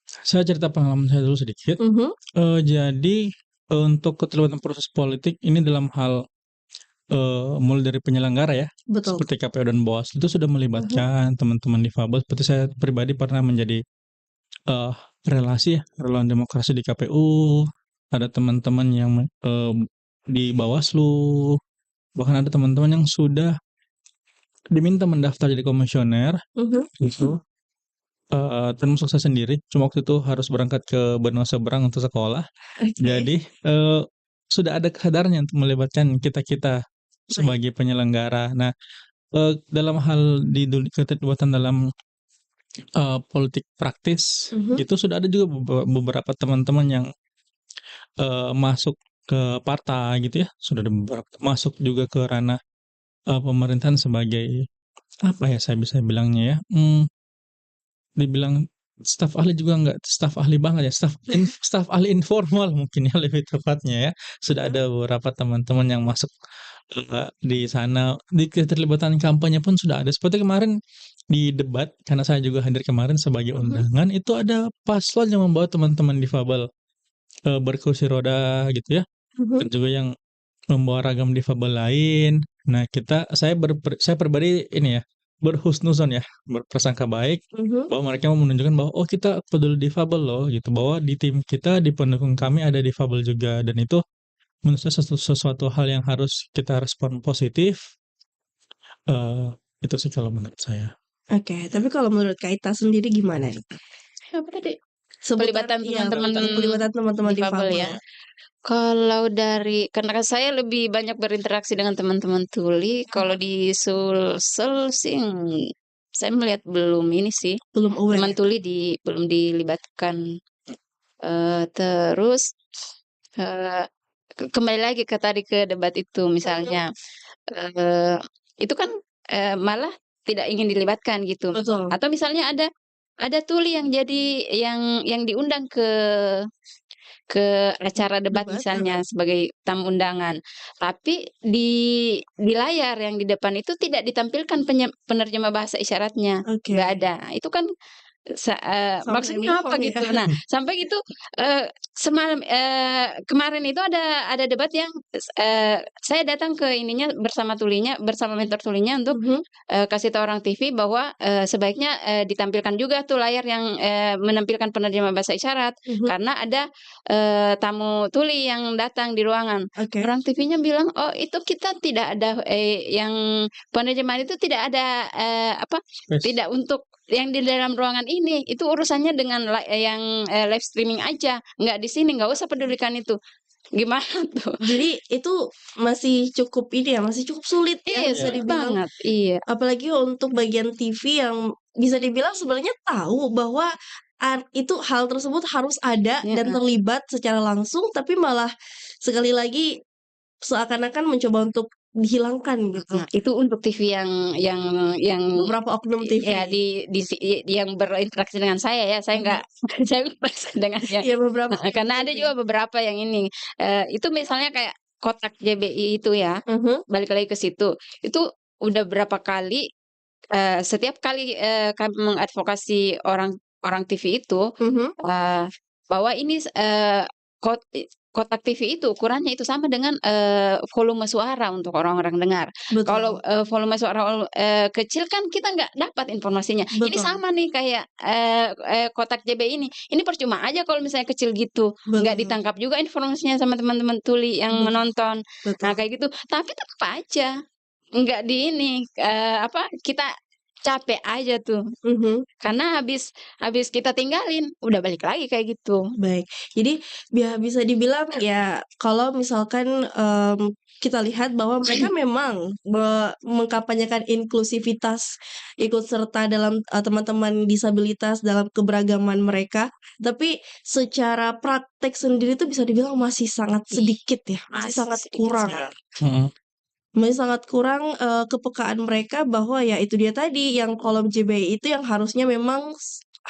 saya cerita pengalaman saya dulu sedikit. Mhm, Jadi, untuk keterlibatan proses politik ini dalam hal, mulai dari penyelenggara ya, betul. seperti KPU dan Bawaslu itu sudah Mhm. melibatkan teman-teman difabel, seperti saya pribadi pernah menjadi, eee, relasi ya, relawan demokrasi di KPU, ada teman-teman yang di Bawaslu, bahkan ada teman-teman yang sudah diminta mendaftar jadi komisioner, Mhm. gitu. Termasuk saya sendiri, cuma waktu itu harus berangkat ke benua seberang untuk sekolah. Oke, Jadi, sudah ada kesadarannya untuk melibatkan kita-kita baik. sebagai penyelenggara. Nah, dalam hal keterlibatan dalam, politik praktis, Mhm. itu sudah ada juga beberapa teman-teman yang, masuk ke partai gitu ya, sudah ada beberapa masuk juga ke ranah, pemerintahan sebagai, apa ya saya bisa bilangnya ya, dibilang staf ahli juga enggak staf ahli banget ya, staf ahli informal mungkin ya lebih tepatnya ya. Sudah Mhm. ada beberapa teman-teman yang masuk, di sana, di keterlibatan kampanye pun sudah ada. Seperti kemarin di debat, karena saya juga hadir kemarin sebagai Mhm. undangan, itu ada paslon yang membawa teman-teman difabel, berkursi roda gitu ya, Mhm. dan juga yang membawa ragam difabel lain. Nah, saya pribadi ini ya, berhusnuzon ya, berprasangka baik Mhm. bahwa mereka mau menunjukkan bahwa, "Oh, kita peduli difabel loh," gitu, bahwa di tim kita, di pendukung kami ada difabel juga, dan itu menurut saya sesuatu hal yang harus kita respon positif, eee, itu sih kalau menurut saya. Oke, tapi kalau menurut Kak Ita sendiri gimana nih? Apa tadi? Seputar Pelibatan iya, teman-teman tentang pelibatan teman-teman difabel difabel. ya. Kalau dari karena kan saya lebih banyak berinteraksi dengan teman-teman tuli, kalau Mhm. di Sulsel sih, saya melihat belum ini sih, Belum aware teman ya? tuli belum dilibatkan. Terus, eee, kembali lagi ke tadi ke debat itu Mhm. misalnya, eee, itu kan, malah tidak ingin dilibatkan gitu. Betul. Atau misalnya ada tuli yang jadi yang diundang ke acara debat Debat, heeh. misalnya sebagai tamu undangan. Tapi di layar yang di depan itu tidak ditampilkan penerjemah bahasa isyaratnya, Oke. nggak ada. Itu kan Sampai maksudnya apa bingung gitu. ya. Nah, sampai gitu semalam kemarin itu ada debat yang saya datang ke ininya bersama mentor tulinya untuk kasih tahu orang TV bahwa sebaiknya ditampilkan juga tuh layar yang menampilkan penerjemah bahasa isyarat karena ada tamu tuli yang datang di ruangan. Oke. Orang TV-nya bilang, "Oh, itu kita tidak ada yang penerjemahan itu tidak ada tidak untuk yang di dalam ruangan ini, itu urusannya dengan yang live streaming aja, nggak di sini, nggak usah pedulikan itu." Gimana tuh? Jadi itu masih cukup ini ya, masih cukup sulit ya Iya, bisa sulit dibilang. banget. Iya. Apalagi untuk bagian TV yang bisa dibilang sebenarnya tahu bahwa itu hal tersebut harus ada dan Heeh. terlibat secara langsung, tapi malah sekali lagi seakan-akan mencoba untuk dihilangkan gitu. Nah, itu untuk TV yang Beberapa oknum TV. ya yang berinteraksi dengan saya ya, saya nggak saya berinteraksi dengannya. Iya beberapa oknum Karena ada TV. juga beberapa yang ini, itu misalnya kayak kotak JBI itu ya, balik lagi ke situ, itu udah berapa kali, setiap kali, kami mengadvokasi orang TV itu, bahwa ini kotak TV itu ukurannya itu sama dengan volume suara untuk orang-orang dengar. Betul. Kalau volume suara kecil kan kita nggak dapat informasinya. Ini Betul. sama nih kayak kotak JB ini. Ini percuma aja kalau misalnya kecil gitu, nggak Betul. ditangkap juga informasinya sama teman-teman tuli yang menonton. Nah Betul. kayak gitu. Tapi tetap aja nggak di ini kita capek aja tuh. Karena habis kita tinggalin, udah balik lagi kayak gitu. Baik. Jadi bisa dibilang ya kalau misalkan kita lihat bahwa mereka memang mengkampanyekan inklusivitas, ikut serta dalam teman-teman disabilitas dalam keberagaman mereka, tapi secara praktek sendiri itu bisa dibilang masih sangat sedikit ya, masih sangat sedikit kurang. sekali. Masih sangat kurang kepekaan mereka bahwa ya itu dia tadi yang kolom JBI itu yang harusnya memang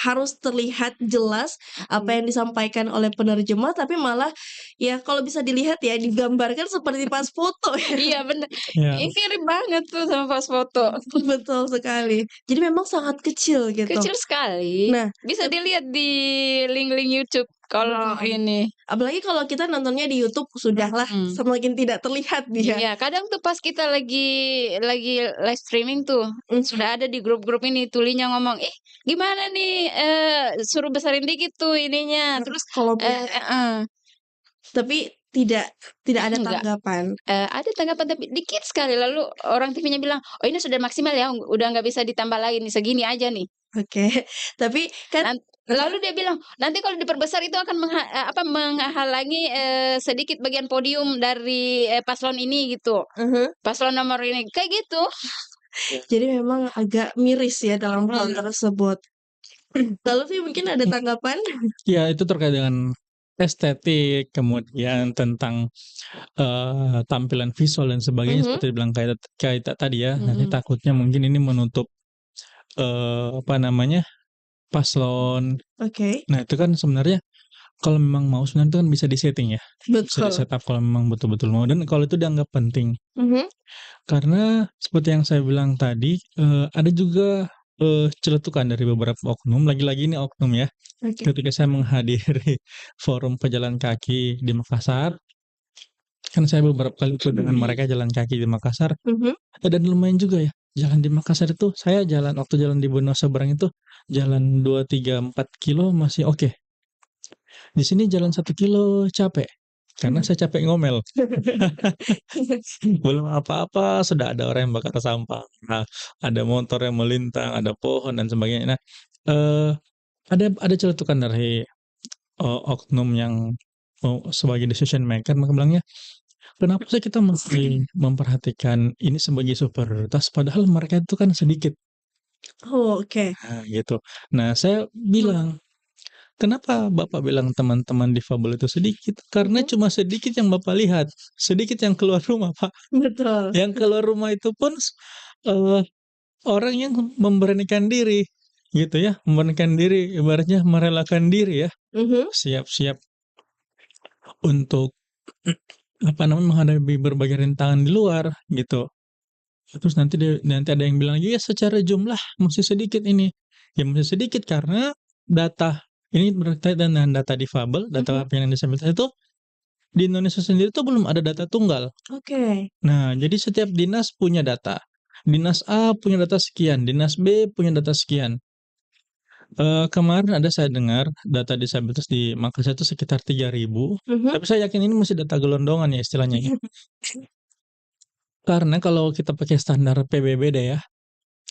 harus terlihat jelas apa yang disampaikan oleh penerjemah, tapi malah ya kalau bisa dilihat ya digambarkan seperti pas foto ya. Iya bener, Ya. ini mirip banget tuh sama pas foto. Betul sekali. Jadi memang sangat kecil gitu. Kecil sekali. Nah, Bisa dilihat di link-link YouTube kalau ini. apalagi kalau kita nontonnya di YouTube sudahlah semakin tidak terlihat dia. Iya, kadang tuh pas kita lagi live streaming tuh, sudah ada di grup-grup ini tulinya ngomong, "Ih, gimana nih suruh besarin dikit tuh ininya." Terus Kalau heeh. tapi tidak ada Enggak. tanggapan. Ada tanggapan tapi dikit sekali, lalu orang TV-nya bilang, "Oh ini sudah maksimal ya, udah nggak bisa ditambah lagi nih, segini aja nih." Oke, tapi kan Lalu dia bilang, "Nanti kalau diperbesar itu akan menghalangi sedikit bagian podium dari paslon ini," gitu. Paslon nomor ini, kayak gitu. Jadi memang agak miris ya dalam hal tersebut. Lalu sih mungkin ada tanggapan? Ya itu terkait dengan estetik, kemudian tentang tampilan visual dan sebagainya seperti dibilang kayak tadi ya, nanti takutnya mungkin ini menutup paslon. Oke. Nah itu kan sebenarnya kalau memang mau sebenarnya itu kan bisa disetting ya, bisa Betul. di-setup kalau memang betul-betul mau dan kalau itu dianggap penting. Karena seperti yang saya bilang tadi, ada juga celetukan dari beberapa oknum, lagi-lagi ini oknum ya. Oke. Ketika saya menghadiri forum pejalan kaki di Makassar, kan saya beberapa kali ikut dengan mereka jalan kaki di Makassar, dan lumayan juga ya, jalan di Makassar itu saya waktu jalan di Benua Seberang itu, jalan 2, 3, 4 kilo masih oke. Di sini jalan 1 kilo capek, karena saya capek ngomel. Belum apa-apa sudah ada orang yang bakar sampah, ada motor yang melintang, ada pohon dan sebagainya. Nah, ada celetukan dari oknum yang sebagai decision maker, maka bilangnya, "Kenapa sih kita mesti memperhatikan ini sebagai super prioritas padahal mereka itu kan sedikit." Oh, oke. Nah, gitu. Nah, saya bilang, "Kenapa Bapak bilang teman-teman difabel itu sedikit? Karena cuma sedikit yang Bapak lihat, sedikit yang keluar rumah, Pak. Betul. Yang keluar rumah itu pun orang yang memberanikan diri, gitu ya, memberanikan diri, ibaratnya merelakan diri ya, siap-siap untuk menghadapi berbagai rintangan di luar, gitu. Terus nanti ada yang bilang, "Ya secara jumlah masih sedikit ini." Ya masih sedikit karena data ini berkaitan dengan data difabel, data penyandang disabilitas itu di Indonesia sendiri tuh belum ada data tunggal. Oke. Nah, jadi setiap dinas punya data. Dinas A punya data sekian, dinas B punya data sekian. Kemarin ada saya dengar data disabilitas di Makassar itu sekitar 3.000, tapi saya yakin ini masih data gelondongan ya istilahnya ya. Karena kalau kita pakai standar PBB deh ya,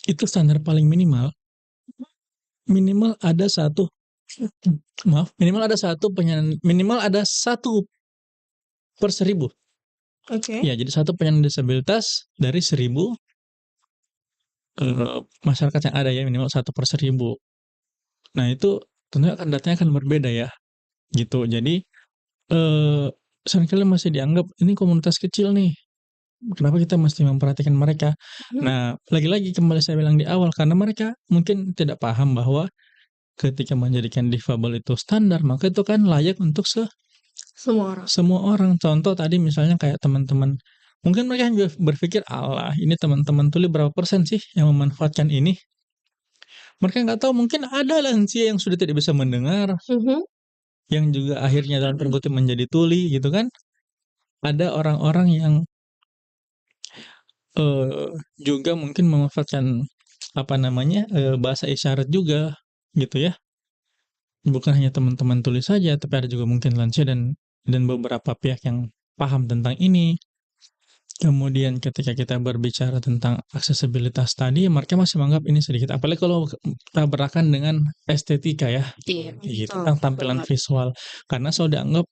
itu standar paling minimal ada satu minimal ada satu minimal ada 1/1000. Oke. Ya, jadi satu penyandang disabilitas dari 1.000 masyarakat yang ada ya, minimal 1/1000. Nah, itu tentunya datanya akan berbeda ya, gitu. Jadi, seringkali masih dianggap ini komunitas kecil nih, kenapa kita mesti memperhatikan mereka? Nah, lagi-lagi kembali saya bilang di awal, karena mereka mungkin tidak paham bahwa ketika menjadikan difabel itu standar, maka itu kan layak untuk Semua orang. semua orang. Contoh tadi misalnya kayak teman-teman, mungkin mereka juga berpikir, "Alah, ini teman-teman tuli berapa persen sih yang memanfaatkan ini?" Mereka nggak tahu mungkin ada lansia yang sudah tidak bisa mendengar, yang juga akhirnya dalam tanda kutip menjadi tuli gitu kan. Ada orang-orang yang juga mungkin memanfaatkan apa namanya, bahasa isyarat juga gitu ya. Bukan hanya teman-teman tuli saja, tapi ada juga mungkin lansia dan beberapa pihak yang paham tentang ini. Kemudian ketika kita berbicara tentang aksesibilitas tadi, mereka masih menganggap ini sedikit, apalagi kalau tabrakan dengan estetika ya, Iya. gitu, Oh, tentang tampilan banget. visual. Karena selalu dianggap,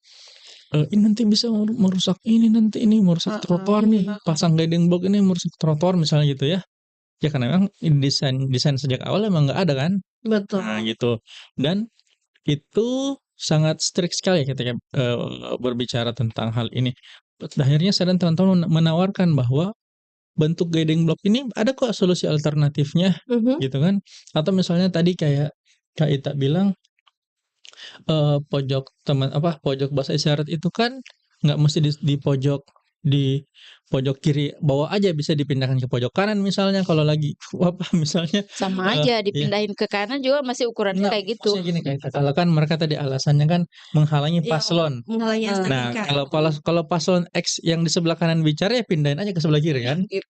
ini nanti bisa merusak ini, nanti ini merusak trotoar nih, pasang guiding block ini merusak trotoar misalnya gitu ya. Ya karena memang desain sejak awal emang nggak ada kan. betul. Nah gitu. Dan itu sangat strict sekali ketika, berbicara tentang hal ini. Akhirnya saya dan teman-teman menawarkan bahwa bentuk guiding block ini ada kok solusi alternatifnya, gitu kan. Atau misalnya tadi kayak Kak Ita bilang, pojok bahasa isyarat itu kan nggak mesti di pojok kiri bawah aja, bisa dipindahkan ke pojok kanan misalnya kalau lagi misalnya, Sama eee aja iya. dipindahin ke kanan juga masih ukurannya Enggak, kayak gitu. maksudnya gini Kak Ita, kalau kan mereka tadi alasannya kan menghalangi Yang paslon. menghalangi Nah, estetika. kalau paslon X yang di sebelah kanan bicara ya pindahin aja ke sebelah kiri kan. Gitu.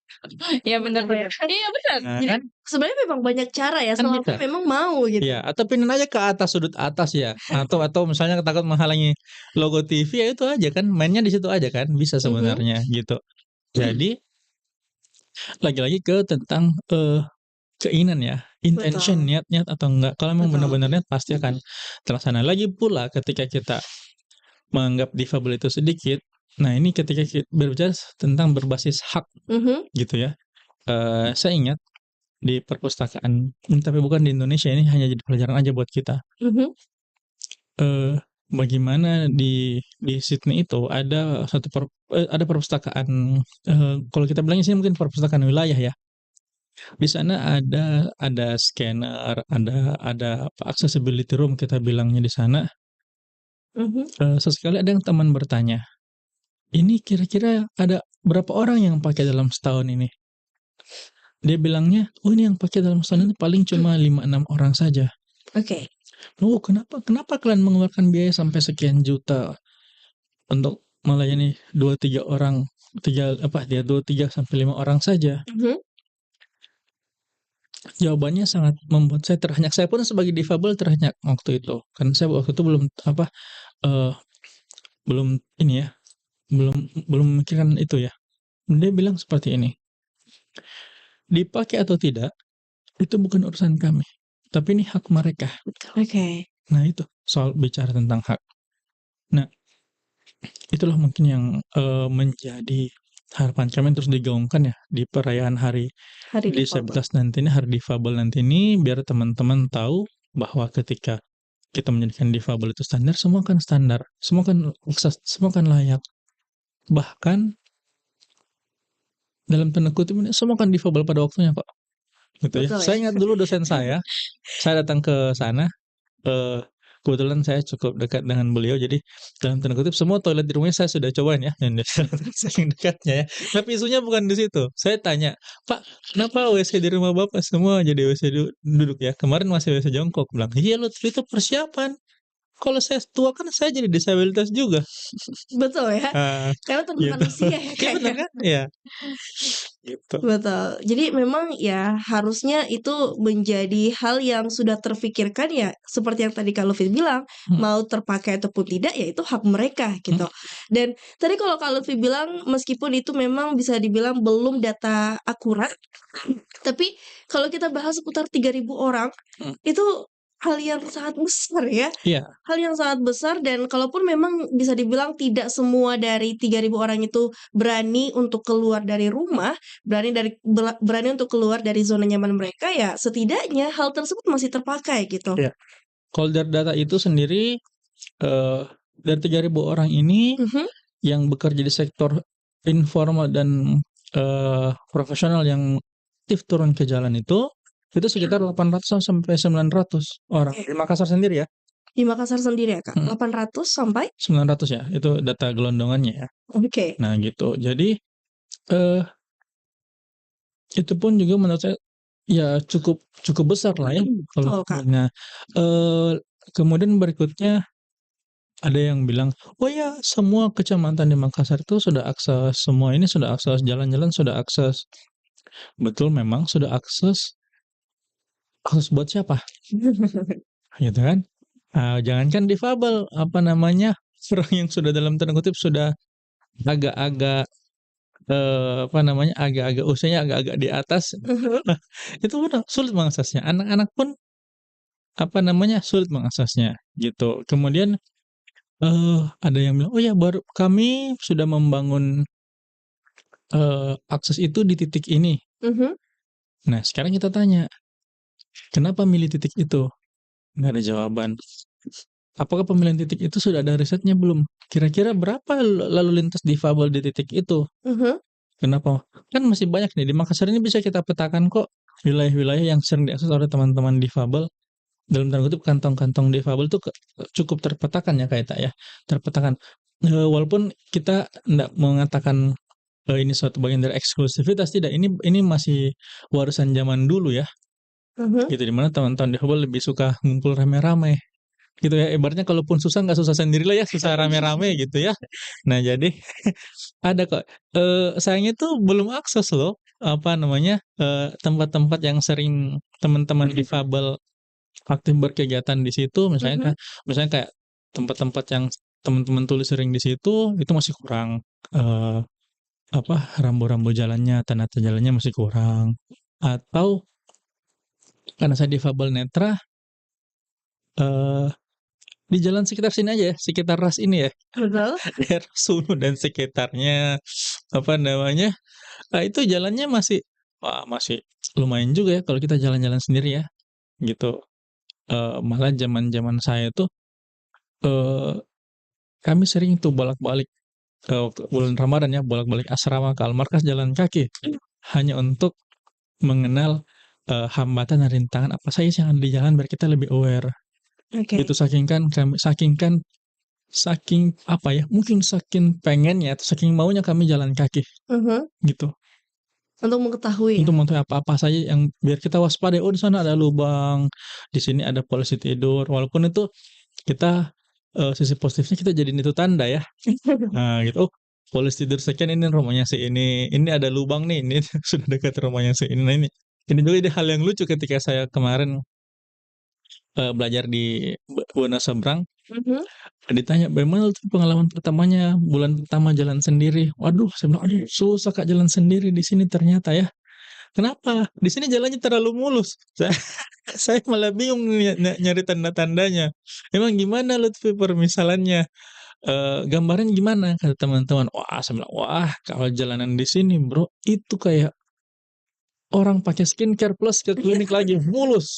Iya benar benar. Iya benar. Nah Jadi kan sebenarnya memang banyak cara ya, kan selama bisa. memang mau gitu. Iya, atau pindahin aja ke atas, sudut atas ya, atau misalnya takut menghalangi logo TV, ya itu aja kan, mainnya di situ aja kan, bisa sebenarnya gitu. Jadi, lagi-lagi ke tentang, keinginan ya, intention, Betul. niat atau enggak. Kalau memang Betul. benar-benar niat pasti akan terlaksana. Lagi pula ketika kita menganggap difabel itu sedikit, nah ini ketika berbicara tentang berbasis hak gitu ya, saya ingat di perpustakaan, tapi bukan di Indonesia, ini hanya jadi pelajaran aja buat kita. Bagaimana di Sydney itu ada ada perpustakaan, kalau kita bilangnya sih mungkin perpustakaan wilayah ya. Di sana ada scanner, ada accessibility room kita bilangnya di sana. Sesekali ada yang teman bertanya, "Ini kira-kira ada berapa orang yang pakai dalam setahun ini?" Dia bilangnya, "Oh ini yang pakai dalam setahun ini paling cuma 5-6 orang saja." Oke. "Oh kenapa kalian mengeluarkan biaya sampai sekian juta untuk melayani 2-3 orang, 2-3 sampai 5 orang saja?" Jawabannya sangat membuat saya terhenyak. Saya pun sebagai difabel terhenyak waktu itu. Karena saya waktu itu eee, belum ini ya, belum belum memikirkan itu ya. Dia bilang seperti ini, "Dipakai atau tidak, itu bukan urusan kami, tapi ini hak mereka." Oke. Nah itu, soal bicara tentang hak. Nah, itulah mungkin yang, menjadi harapan kami terus digaungkan ya di perayaan Hari Hari difabel. Disabilitas nanti ini, Hari Difabel nanti ini, biar teman-teman tahu bahwa ketika kita menjadikan difabel itu standar, semua kan akses, semua kan layak. Bahkan dalam tanda kutip ini semua kan difabel pada waktunya kok, gitu ya. Betul Saya ya. ingat dulu dosen saya datang ke sana, eee, kebetulan saya cukup dekat dengan beliau, jadi dalam tanda kutip semua toilet di rumahnya saya sudah cobain ya, dan saking dekatnya ya. Tapi isunya bukan di situ. Saya tanya, "Pak, kenapa WC di rumah Bapak semua jadi WC duduk ya? Kemarin masih WC jongkok." Bilang, "Iya Lutfi, itu persiapan. Kalau saya tua kan saya jadi disabilitas juga." Betul ya, Ah, karena tuntutan gitu. usia ya, Iya Kak, bener ya. kan? Iya. Gitu. Betul. Jadi memang ya harusnya itu menjadi hal yang sudah terfikirkan ya seperti yang tadi Kak Lutfi bilang, mau terpakai ataupun tidak ya itu hak mereka gitu. Dan tadi kalau Kak Lutfi bilang meskipun itu memang bisa dibilang belum data akurat, tapi kalau kita bahas seputar 3.000 orang, itu hal yang sangat besar ya. Iya. Hal yang sangat besar dan kalaupun memang bisa dibilang tidak semua dari 3.000 orang itu berani untuk keluar dari rumah, berani untuk keluar dari zona nyaman mereka, ya setidaknya hal tersebut masih terpakai gitu. Iya. Kalau dari data itu sendiri, dari 3.000 orang ini yang bekerja di sektor informal dan, profesional yang aktif turun ke jalan itu sekitar 800 sampai 900 orang. Di Makassar sendiri ya? Di Makassar sendiri ya, Kak? 800 sampai? 900 ya, itu data gelondongannya ya. Oke. Nah gitu. Jadi, itu pun juga menurut saya ya cukup besar lah ya kalau Betul, Kak. nah, kemudian berikutnya ada yang bilang, "Oh ya, semua kecamatan di Makassar itu sudah akses, semua ini sudah akses, jalan-jalan sudah akses." Betul memang sudah akses. Akses buat siapa? Gitu kan. Jangankan difabel, apa namanya, orang yang sudah dalam tanda kutip sudah agak-agak, apa namanya, agak-agak usianya agak-agak di atas, itu udah sulit mengaksesnya. Anak-anak pun, apa namanya, sulit mengaksesnya, gitu. Kemudian, ada yang bilang, "Oh ya, baru kami sudah membangun, akses itu di titik ini." Nah, sekarang kita tanya, kenapa milih titik itu? Nggak ada jawaban. Apakah pemilihan titik itu sudah ada risetnya belum? Kira-kira berapa lalu lintas difabel di titik itu? Kenapa? Kan masih banyak nih, di Makassar ini bisa kita petakan kok wilayah-wilayah yang sering diakses oleh teman-teman difabel, dalam tanda kutip kantong-kantong difabel tuh cukup terpetakan ya kayak tak ya, terpetakan. Walaupun kita nggak mengatakan, ini suatu bagian dari eksklusivitas, tidak, ini masih warisan zaman dulu ya, gitu, di mana teman-teman difabel lebih suka ngumpul rame-rame. Gitu ya, ibaratnya kalaupun susah nggak susah sendirilah ya, susah rame-rame gitu ya. Nah jadi ada kok, sayangnya tuh belum akses loh, apa namanya, tempat-tempat yang sering teman-teman difabel aktif berkegiatan di situ, misalnya kayak tempat-tempat yang teman-teman tulis sering di situ, itu masih kurang, apa, rambu-rambu jalannya, tanda-tanda jalannya masih kurang. Atau karena saya difabel netra, di jalan sekitar sini aja ya, sekitar ras ini ya, Betul. daerah Sulu dan sekitarnya, apa namanya, itu jalannya masih masih lumayan juga ya kalau kita jalan-jalan sendiri ya, gitu. Malah zaman-zaman saya tuh, eee, kami sering tuh bolak-balik, waktu bulan Ramadan ya, bolak-balik asrama ke Al-Markas jalan kaki, hanya untuk mengenal, hambatan dan rintangan apa saja sih yang ada di jalan biar kita lebih aware. Oke. Itu saking apa ya, mungkin saking pengennya atau saking maunya kami jalan kaki, gitu. Untuk mengetahui ya? Untuk mengetahui apa-apa saja yang biar kita waspada, "Oh di sana ada lubang, di sini ada polisi tidur." Walaupun itu kita, sisi positifnya kita jadiin itu tanda ya. Nah gitu, "Oh polisi tidur sekian, ini rumahnya si ini ada lubang nih, ini sudah dekat rumahnya si ini." Nah ini juga hal yang lucu ketika saya kemarin, belajar di Wonosalam Seberang. Ditanya, "Bagaimana tuh pengalaman pertamanya, bulan pertama jalan sendiri?" Waduh, saya bilang, "Aduh, susah Kak jalan sendiri di sini ternyata ya." "Kenapa?" "Di sini jalannya terlalu mulus." Saya malah bingung nyari tanda-tandanya. "Emang gimana Lutfi permisalannya? Gambarnya gimana?" Kata teman-teman. Wah, saya bilang, "Wah, kalau jalanan di sini Bro, itu kayak orang pakai skincare plus ke klinik lagi, mulus,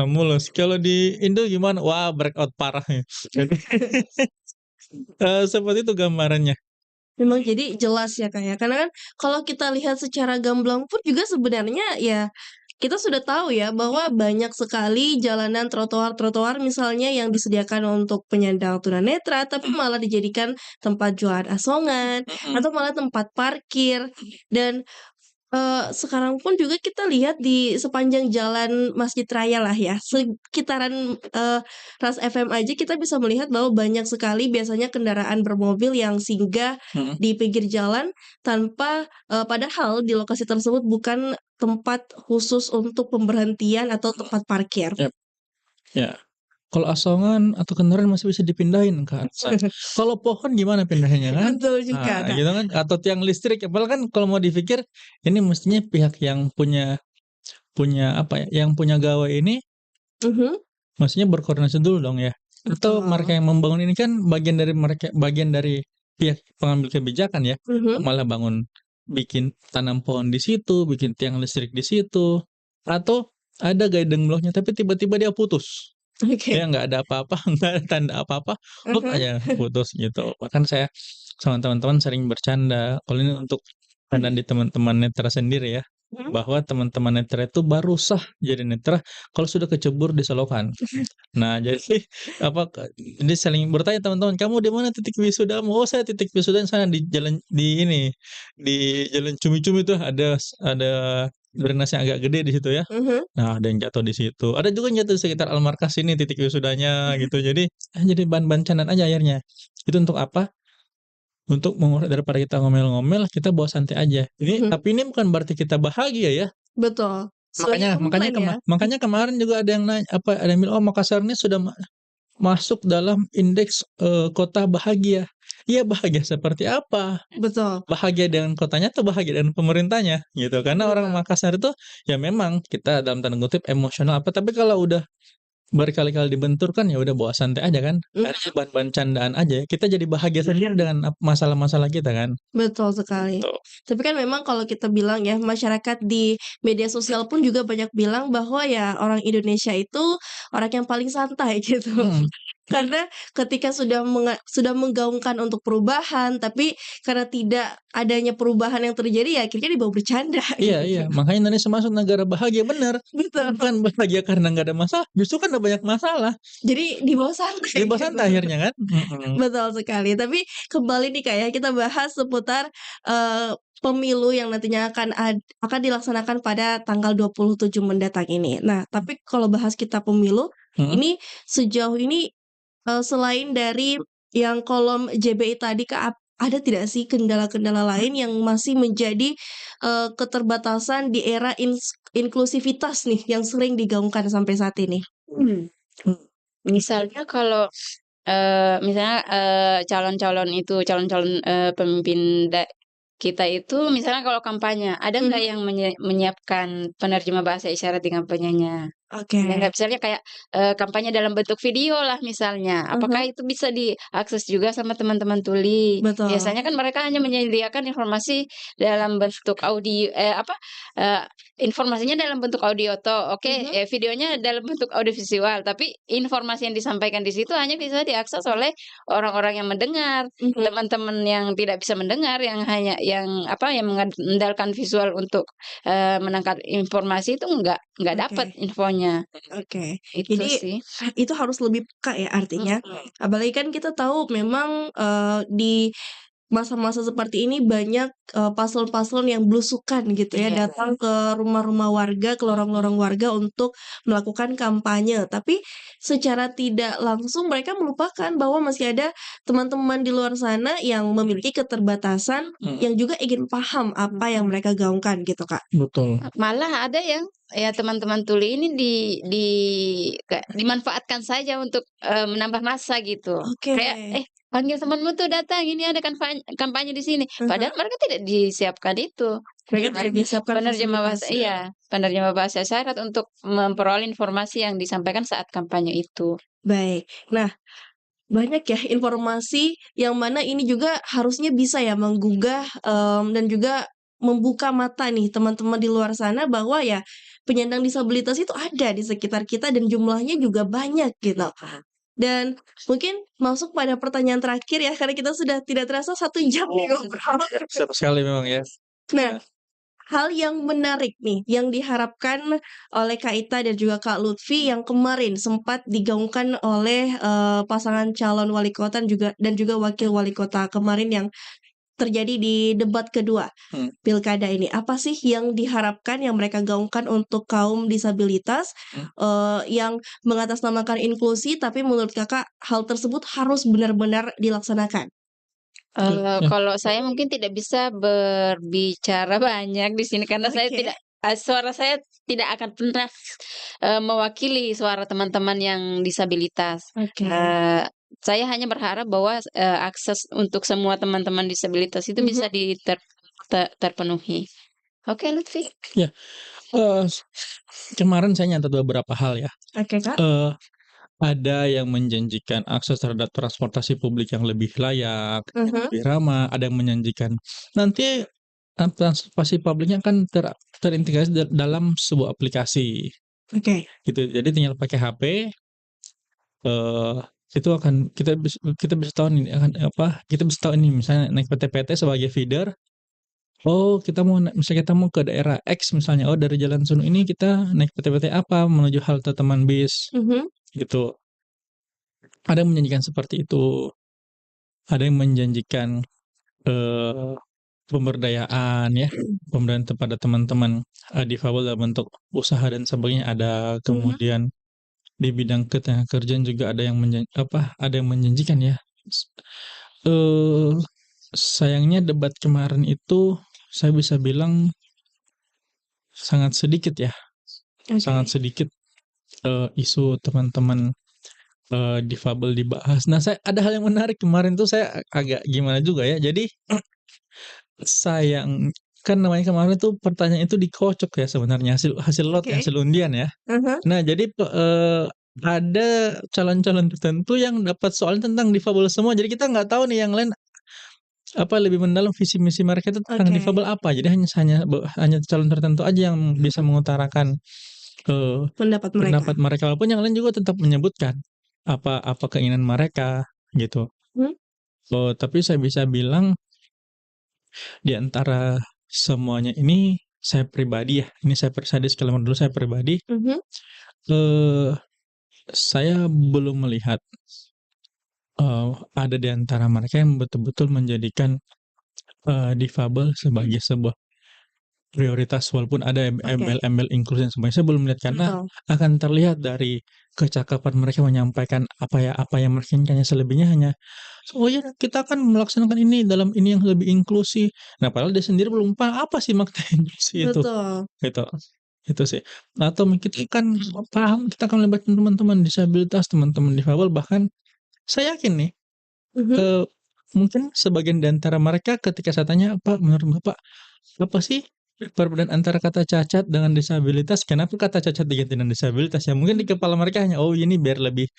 mulus. Kalau di Indo gimana? Wah, breakout parah nih." Jadi seperti itu gambarannya. Memang jadi jelas ya, Kak, ya. Karena kan kalau kita lihat secara gamblang pun juga sebenarnya ya kita sudah tahu ya bahwa banyak sekali jalanan trotoar-trotoar misalnya yang disediakan untuk penyandang tunanetra, tapi malah dijadikan tempat jualan asongan atau malah tempat parkir. Dan sekarang pun juga kita lihat di sepanjang jalan Masjid Raya lah ya, sekitaran, Ras FM aja kita bisa melihat bahwa banyak sekali biasanya kendaraan bermobil yang singgah Mhm. di pinggir jalan tanpa padahal di lokasi tersebut bukan tempat khusus untuk pemberhentian atau tempat parkir. Yap. Ya. Kalau asongan atau kendaraan masih bisa dipindahin ke atas. Kalau pohon gimana pindahinnya kan? Betul juga, Kak. Gitu kan, atau tiang listrik, padahal kan kalau mau dipikir ini mestinya pihak yang punya punya apa ya, yang punya gawai ini Mhm, mestinya berkoordinasi dulu dong ya. Atau mereka betul. yang membangun ini kan bagian dari pihak pengambil kebijakan ya, Mhm, malah bikin tanam pohon di situ, bikin tiang listrik di situ, atau ada guiding block-nya tapi tiba-tiba dia putus. oke. Ya nggak ada apa-apa, nggak ada tanda apa-apa, pluk Mhm, aja putus gitu. Bahkan saya sama teman-teman sering bercanda, kalau ini untuk canda di teman-teman netra sendiri ya, mhm. bahwa teman-teman netra itu baru sah jadi netra kalau sudah kecebur di selokan. Nah, jadi apa, jadi saling bertanya teman-teman, "Kamu di mana titik wisudamu?" "Oh, saya titik wisuda sana di jalan di ini, di jalan Cumi-Cumi tuh ada drainase yang agak gede di situ ya." Mhm. Nah, ada yang jatuh di situ. Ada juga yang jatuh di sekitar Al-Markas sini titik wisudanya gitu. Jadi bahan-bahan candaan aja akhirnya. Itu untuk apa? Untuk menguras daripada kita ngomel-ngomel, kita bawa santai aja. Mhm. Tapi ini bukan berarti kita bahagia ya. Betul, sebagai Makanya makanya komplain ya? makanya kemarin juga ada yang nanya apa, ada yang bilang, "Oh, Makassar ini sudah masuk dalam indeks, kota bahagia." Iya, bahagia seperti apa? Betul, Bahagia dengan kotanya atau bahagia dengan pemerintahnya? Gitu. Karena orang betul. Makassar itu ya memang kita dalam tanda kutip emosional apa, tapi kalau udah berkali-kali dibenturkan, ya udah bawa santai aja kan, akhirnya Mhm, bahan-bahan candaan aja, kita jadi bahagia sendiri dengan masalah-masalah kita kan, betul sekali. gitu. Tapi kan memang kalau kita bilang ya, masyarakat di media sosial pun juga banyak bilang bahwa ya orang Indonesia itu orang yang paling santai gitu. Mhm, Karena ketika sudah menggaungkan untuk perubahan, tapi karena tidak adanya perubahan yang terjadi ya akhirnya dibawa bercanda iya gitu. iya, makanya Indonesia masuk negara bahagia, bener. Betul, Bukan bahagia karena nggak ada masalah, justru kan ada banyak masalah, jadi dibawa santai jadi bawa gitu. santai akhirnya kan, mhm, Betul sekali. Tapi kembali nih Kak ya, kita bahas seputar, pemilu yang nantinya akan dilaksanakan pada tanggal 27 mendatang ini. Nah, tapi kalau bahas kita pemilu, mhm, ini sejauh ini, selain dari yang kolom JBI tadi Kak, ada tidak sih kendala-kendala lain yang masih menjadi, keterbatasan di era inklusivitas nih yang sering digaungkan sampai saat ini? Hmm. Misalnya kalau, misalnya, calon-calon itu, calon-calon, pemimpin kita itu misalnya kalau kampanye, ada nggak Mhm, yang menyiapkan penerjemah bahasa isyarat di kampanyenya? oke. Ya nggak misalnya kayak, kampanye dalam bentuk video lah misalnya, apakah Mhm, itu bisa diakses juga sama teman-teman tuli? betul. Biasanya kan mereka hanya menyediakan informasi dalam bentuk eee, informasinya dalam bentuk audio toh, oke, Mhm, videonya dalam bentuk audiovisual, tapi informasi yang disampaikan di situ hanya bisa diakses oleh orang-orang yang mendengar. mhm. Teman-teman yang tidak bisa mendengar, yang mengandalkan visual untuk, menangkap informasi itu nggak dapat Oke infonya. oke. Itu Jadi, sih. itu harus lebih peka ya artinya? Mhm. Apalagi kan kita tahu memang, di masa-masa seperti ini banyak, paslon-paslon yang blusukan gitu ya, Iya. datang ke rumah-rumah warga, ke lorong-lorong warga untuk melakukan kampanye. Tapi secara tidak langsung mereka melupakan bahwa masih ada teman-teman di luar sana yang memiliki keterbatasan, mhm, yang juga ingin paham apa yang mereka gaungkan gitu, Kak. betul. Malah ada yang, ya teman-teman tuli ini kayak dimanfaatkan saja untuk, menambah massa gitu. Oke. Kayak, "Panggil temanmu tuh datang, ini ada kampanye di sini." Padahal Mhm. mereka tidak disiapkan itu. Mereka tidak disiapkan fasilitasnya. Penerjemah bahasa isyarat untuk memperoleh informasi yang disampaikan saat kampanye itu. Baik. Nah, banyak ya informasi yang mana ini juga harusnya bisa ya menggugah, dan juga membuka mata nih teman-teman di luar sana bahwa ya penyandang disabilitas itu ada di sekitar kita dan jumlahnya juga banyak gitu. Dan mungkin masuk pada pertanyaan terakhir ya karena kita sudah tidak terasa 1 jam nih ngobrol. Seru sekali memang ya. Nah, hal yang menarik nih, yang diharapkan oleh Kak Ita dan juga Kak Lutfi yang kemarin sempat digaungkan oleh, pasangan calon wali kota dan juga wakil wali kota kemarin yang terjadi di debat kedua pilkada ini. Apa sih yang diharapkan yang mereka gaungkan untuk kaum disabilitas, yang mengatasnamakan inklusi, tapi menurut Kakak hal tersebut harus benar-benar dilaksanakan? Ya. Kalau saya mungkin tidak bisa berbicara banyak di sini karena saya Oke. tidak suara saya tidak akan pernah, mewakili suara teman-teman yang disabilitas. Oke. Saya hanya berharap bahwa, akses untuk semua teman-teman disabilitas itu bisa terpenuhi. Oke, Lutfi. Ya, kemarin saya nyatat beberapa hal ya. Oke, Kak. Ada yang menjanjikan akses terhadap transportasi publik yang lebih layak, yang lebih ramah, ada yang menjanjikan nanti transportasi publiknya kan terintegrasi dalam sebuah aplikasi, Oke. gitu. Jadi tinggal pakai HP, itu akan kita bisa tahu nih kita bisa tahu ini misalnya naik PT-PT sebagai feeder, misalnya kita mau ke daerah X misalnya, dari Jalan Sunu ini kita naik PT-PT apa menuju halte Teman Bis, gitu. Ada yang menjanjikan seperti itu, ada yang menjanjikan pemberdayaan ya, pemberdayaan kepada teman-teman difabel dalam bentuk usaha dan sebagainya ada. Kemudian di bidang ketenagakerjaan juga ada yang menjanjikan ya. Sayangnya debat kemarin itu saya bisa bilang sangat sedikit ya, sangat sedikit isu teman-teman difabel dibahas. Nah, ada hal yang menarik kemarin tuh saya agak gimana juga ya. Jadi sayang kan namanya kemarin tuh pertanyaan itu dikocok ya sebenarnya hasil lot hasil undian ya. Nah, jadi ada calon-calon tertentu yang dapat soal tentang difabel semua. Jadi kita nggak tahu nih yang lain lebih mendalam visi misi mereka itu tentang difabel apa. Jadi hanya calon tertentu aja yang bisa mengutarakan pendapat mereka. Walaupun yang lain juga tetap menyebutkan apa keinginan mereka gitu. Tapi saya bisa bilang di antara semuanya ini saya pribadi ya, ini saya disclaimer dulu, saya pribadi, saya belum melihat ada di antara mereka yang betul-betul menjadikan difabel sebagai sebuah prioritas walaupun ada embel-embel inklusi dan sebagainya. Saya belum melihat karena akan terlihat dari kecakapan mereka menyampaikan apa yang mereka inginkan. Selebihnya hanya kita akan melaksanakan ini dalam ini yang lebih inklusi. Nah, padahal dia sendiri belum paham apa sih makna inklusi itu. Gitu. Itu sih. Atau kita kan paham, kita akan melibatkan teman-teman disabilitas, teman-teman difabel, bahkan saya yakin nih mungkin sebagian di antara mereka ketika saya tanya, "Pak, menurut Bapak apa sih perbedaan antara kata cacat dengan disabilitas? Kenapa kata cacat diganti dengan disabilitas?" Ya mungkin di kepala mereka hanya, ini biar lebih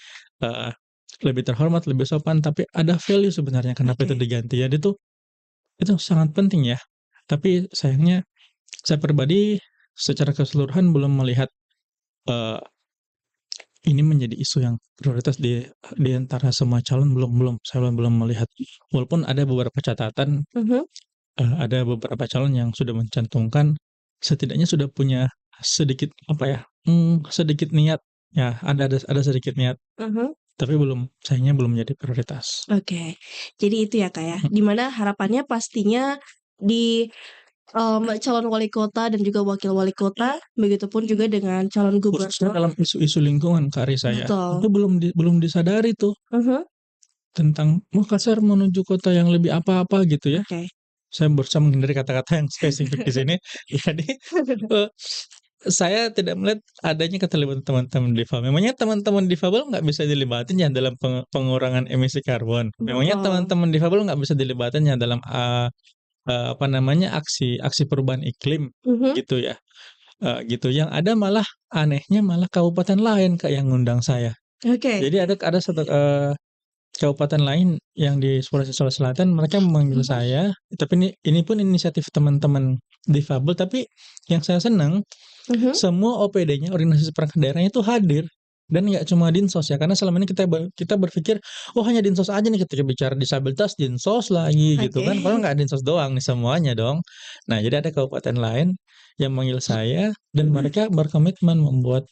terhormat, lebih sopan, tapi ada value sebenarnya kenapa itu diganti. Jadi itu sangat penting ya. Tapi sayangnya saya pribadi secara keseluruhan belum melihat ini menjadi isu yang prioritas di antara semua calon. Saya belum melihat. Walaupun ada beberapa catatan, ada beberapa calon yang sudah mencantumkan setidaknya sudah punya sedikit sedikit niat ya, ada sedikit niat. Tapi sayangnya belum menjadi prioritas. Oke. Jadi itu ya, Kak, ya. Di mana harapannya pastinya di calon wali kota dan juga wakil wali kota, begitupun juga dengan calon Khususnya gubernur. dalam isu-isu lingkungan Kak Risa ya. Betul. Itu belum disadari tuh. Tentang Makassar menuju kota yang lebih apa-apa gitu ya. Saya berusaha menghindari kata-kata yang spesifik di sini. Jadi saya tidak melihat adanya keterlibatan teman-teman difabel. Memangnya teman-teman difabel nggak bisa dilibatin ya dalam pengurangan emisi karbon. Memangnya teman-teman difabel nggak bisa dilibatin ya dalam aksi perubahan iklim gitu ya. Gitu. Yang ada malah anehnya kabupaten lain Kak yang ngundang saya. Jadi ada satu kabupaten lain yang di Sulawesi Selatan, mereka memanggil saya, tapi ini pun inisiatif teman-teman difabel, tapi yang saya senang semua OPD-nya, organisasi perangkat daerahnya itu hadir. Dan nggak cuma Dinsos ya, karena selama ini kita berpikir, oh hanya Dinsos aja nih ketika bicara disabilitas Dinsos lagi gitu kan, padahal nggak Dinsos doang nih semuanya dong. Nah jadi ada kabupaten lain yang manggil saya dan mereka berkomitmen membuat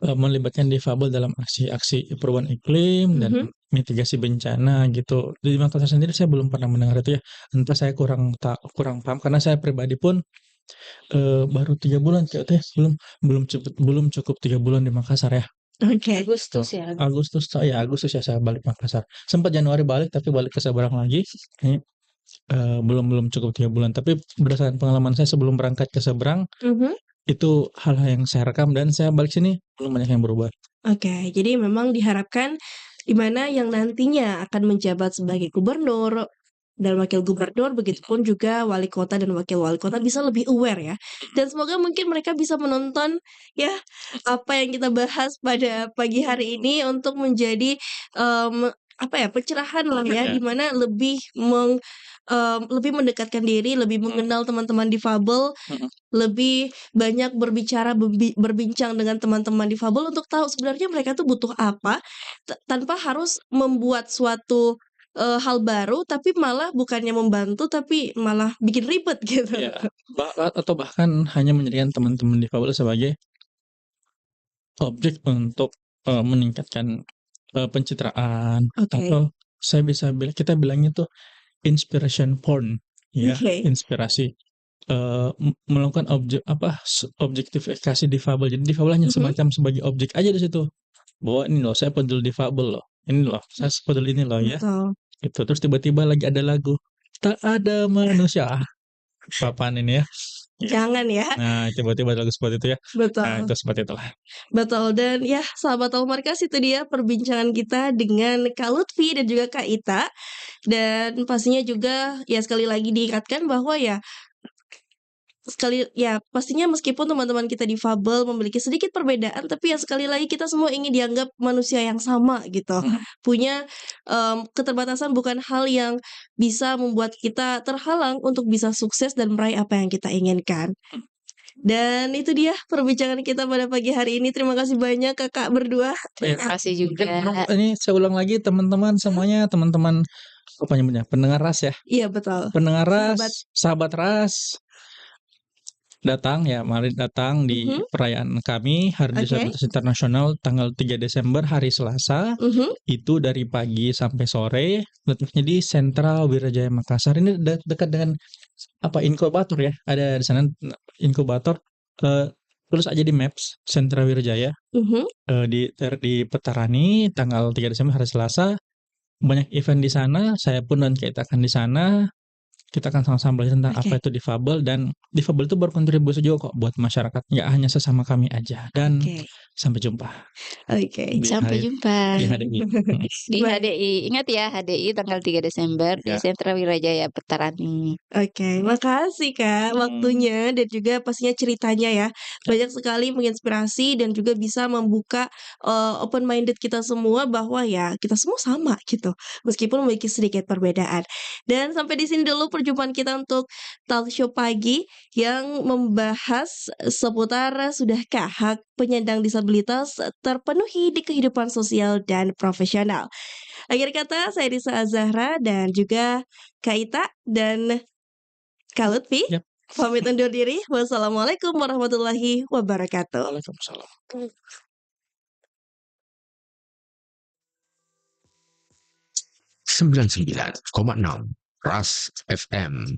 melibatkan difabel dalam aksi-aksi perubahan iklim dan mitigasi bencana gitu. Di Makassar sendiri saya belum pernah mendengar itu ya. Entah saya kurang paham karena saya pribadi pun baru 3 bulan kayaknya belum cukup 3 bulan di Makassar ya. Agustus ya. Agustus ya saya balik Makassar. Sempat Januari balik tapi balik ke Seberang lagi. Ini belum cukup 3 bulan. Tapi berdasarkan pengalaman saya sebelum berangkat ke Seberang, itu hal-hal yang saya rekam dan saya balik sini belum banyak yang berubah. Oke, jadi memang diharapkan di mana yang nantinya akan menjabat sebagai gubernur dan wakil gubernur, begitupun juga wali kota dan wakil wali kota bisa lebih aware ya. Dan semoga mungkin mereka bisa menonton ya apa yang kita bahas pada pagi hari ini untuk menjadi pencerahan lah ya, di mana lebih mendekatkan diri, lebih mengenal teman-teman difabel, lebih banyak berbincang dengan teman-teman difabel untuk tahu sebenarnya mereka tuh butuh apa, tanpa harus membuat suatu hal baru, tapi malah bukannya membantu, tapi malah bikin ribet gitu. Iya, atau bahkan hanya menjadikan teman-teman difabel sebagai objek untuk meningkatkan pencitraan atau kita bilangnya tuh inspiration porn ya, inspirasi melakukan objektifikasi difabel. Jadi difabel hanya semacam sebagai objek aja di situ. Bahwa ini loh saya peduli difabel loh. Ini loh saya peduli ini loh ya. Itu terus tiba-tiba lagi ada lagu tak ada manusia. Apaan ini ya? Jangan ya. Nah, tiba-tiba lagu seperti itu ya. Betul. Nah, itu seperti itulah. Betul, dan ya sahabat Almarkas, itu dia perbincangan kita dengan Kak Lutfi dan juga Kak Ita. Dan pastinya juga ya sekali lagi diingatkan bahwa pastinya meskipun teman-teman kita difabel memiliki sedikit perbedaan, tapi ya sekali lagi kita semua ingin dianggap manusia yang sama gitu. Punya keterbatasan bukan hal yang bisa membuat kita terhalang untuk bisa sukses dan meraih apa yang kita inginkan. Dan itu dia perbincangan kita pada pagi hari ini. Terima kasih banyak kakak berdua. Terima kasih juga. Ini saya ulang lagi teman-teman semuanya, teman-teman apa nyebutnya, pendengar ras ya. Iya betul. Pendengar ras, sahabat ras, mari datang di perayaan kami Hari Disabilitas Internasional tanggal 3 Desember hari Selasa. Itu dari pagi sampai sore. Letaknya di Sentra Wirajaya Makassar. Ini dekat dengan inkubator ya. Ada di sana inkubator. Tulis aja di Maps Sentra Wirajaya. Di Petarani tanggal 3 Desember hari Selasa. Banyak event di sana. Saya pun dan kita akan di sana. Kita akan sama-sama belajar tentang apa itu difabel, dan difabel itu berkontribusi juga kok buat masyarakat, nggak hanya sesama kami aja. Dan sampai jumpa. Sampai jumpa Di HDI. di HDI. Ingat ya, HDI tanggal 3 Desember di Sentra Wirajaya Petarani. Makasih Kak waktunya dan juga pastinya ceritanya ya. Banyak sekali menginspirasi dan juga bisa membuka open minded kita semua bahwa ya kita semua sama gitu. Meskipun memiliki sedikit perbedaan. Dan sampai di sini dulu perjumpaan kita untuk talk show pagi yang membahas seputar sudahkah hak penyandang disabilitas terpenuhi di kehidupan sosial dan profesional. Akhir kata, saya Risa Azahra dan juga Kak Ita dan Kak Lutfi pamit undur diri. Wassalamualaikum warahmatullahi wabarakatuh. Waalaikumsalam. 99,6 Ras FM.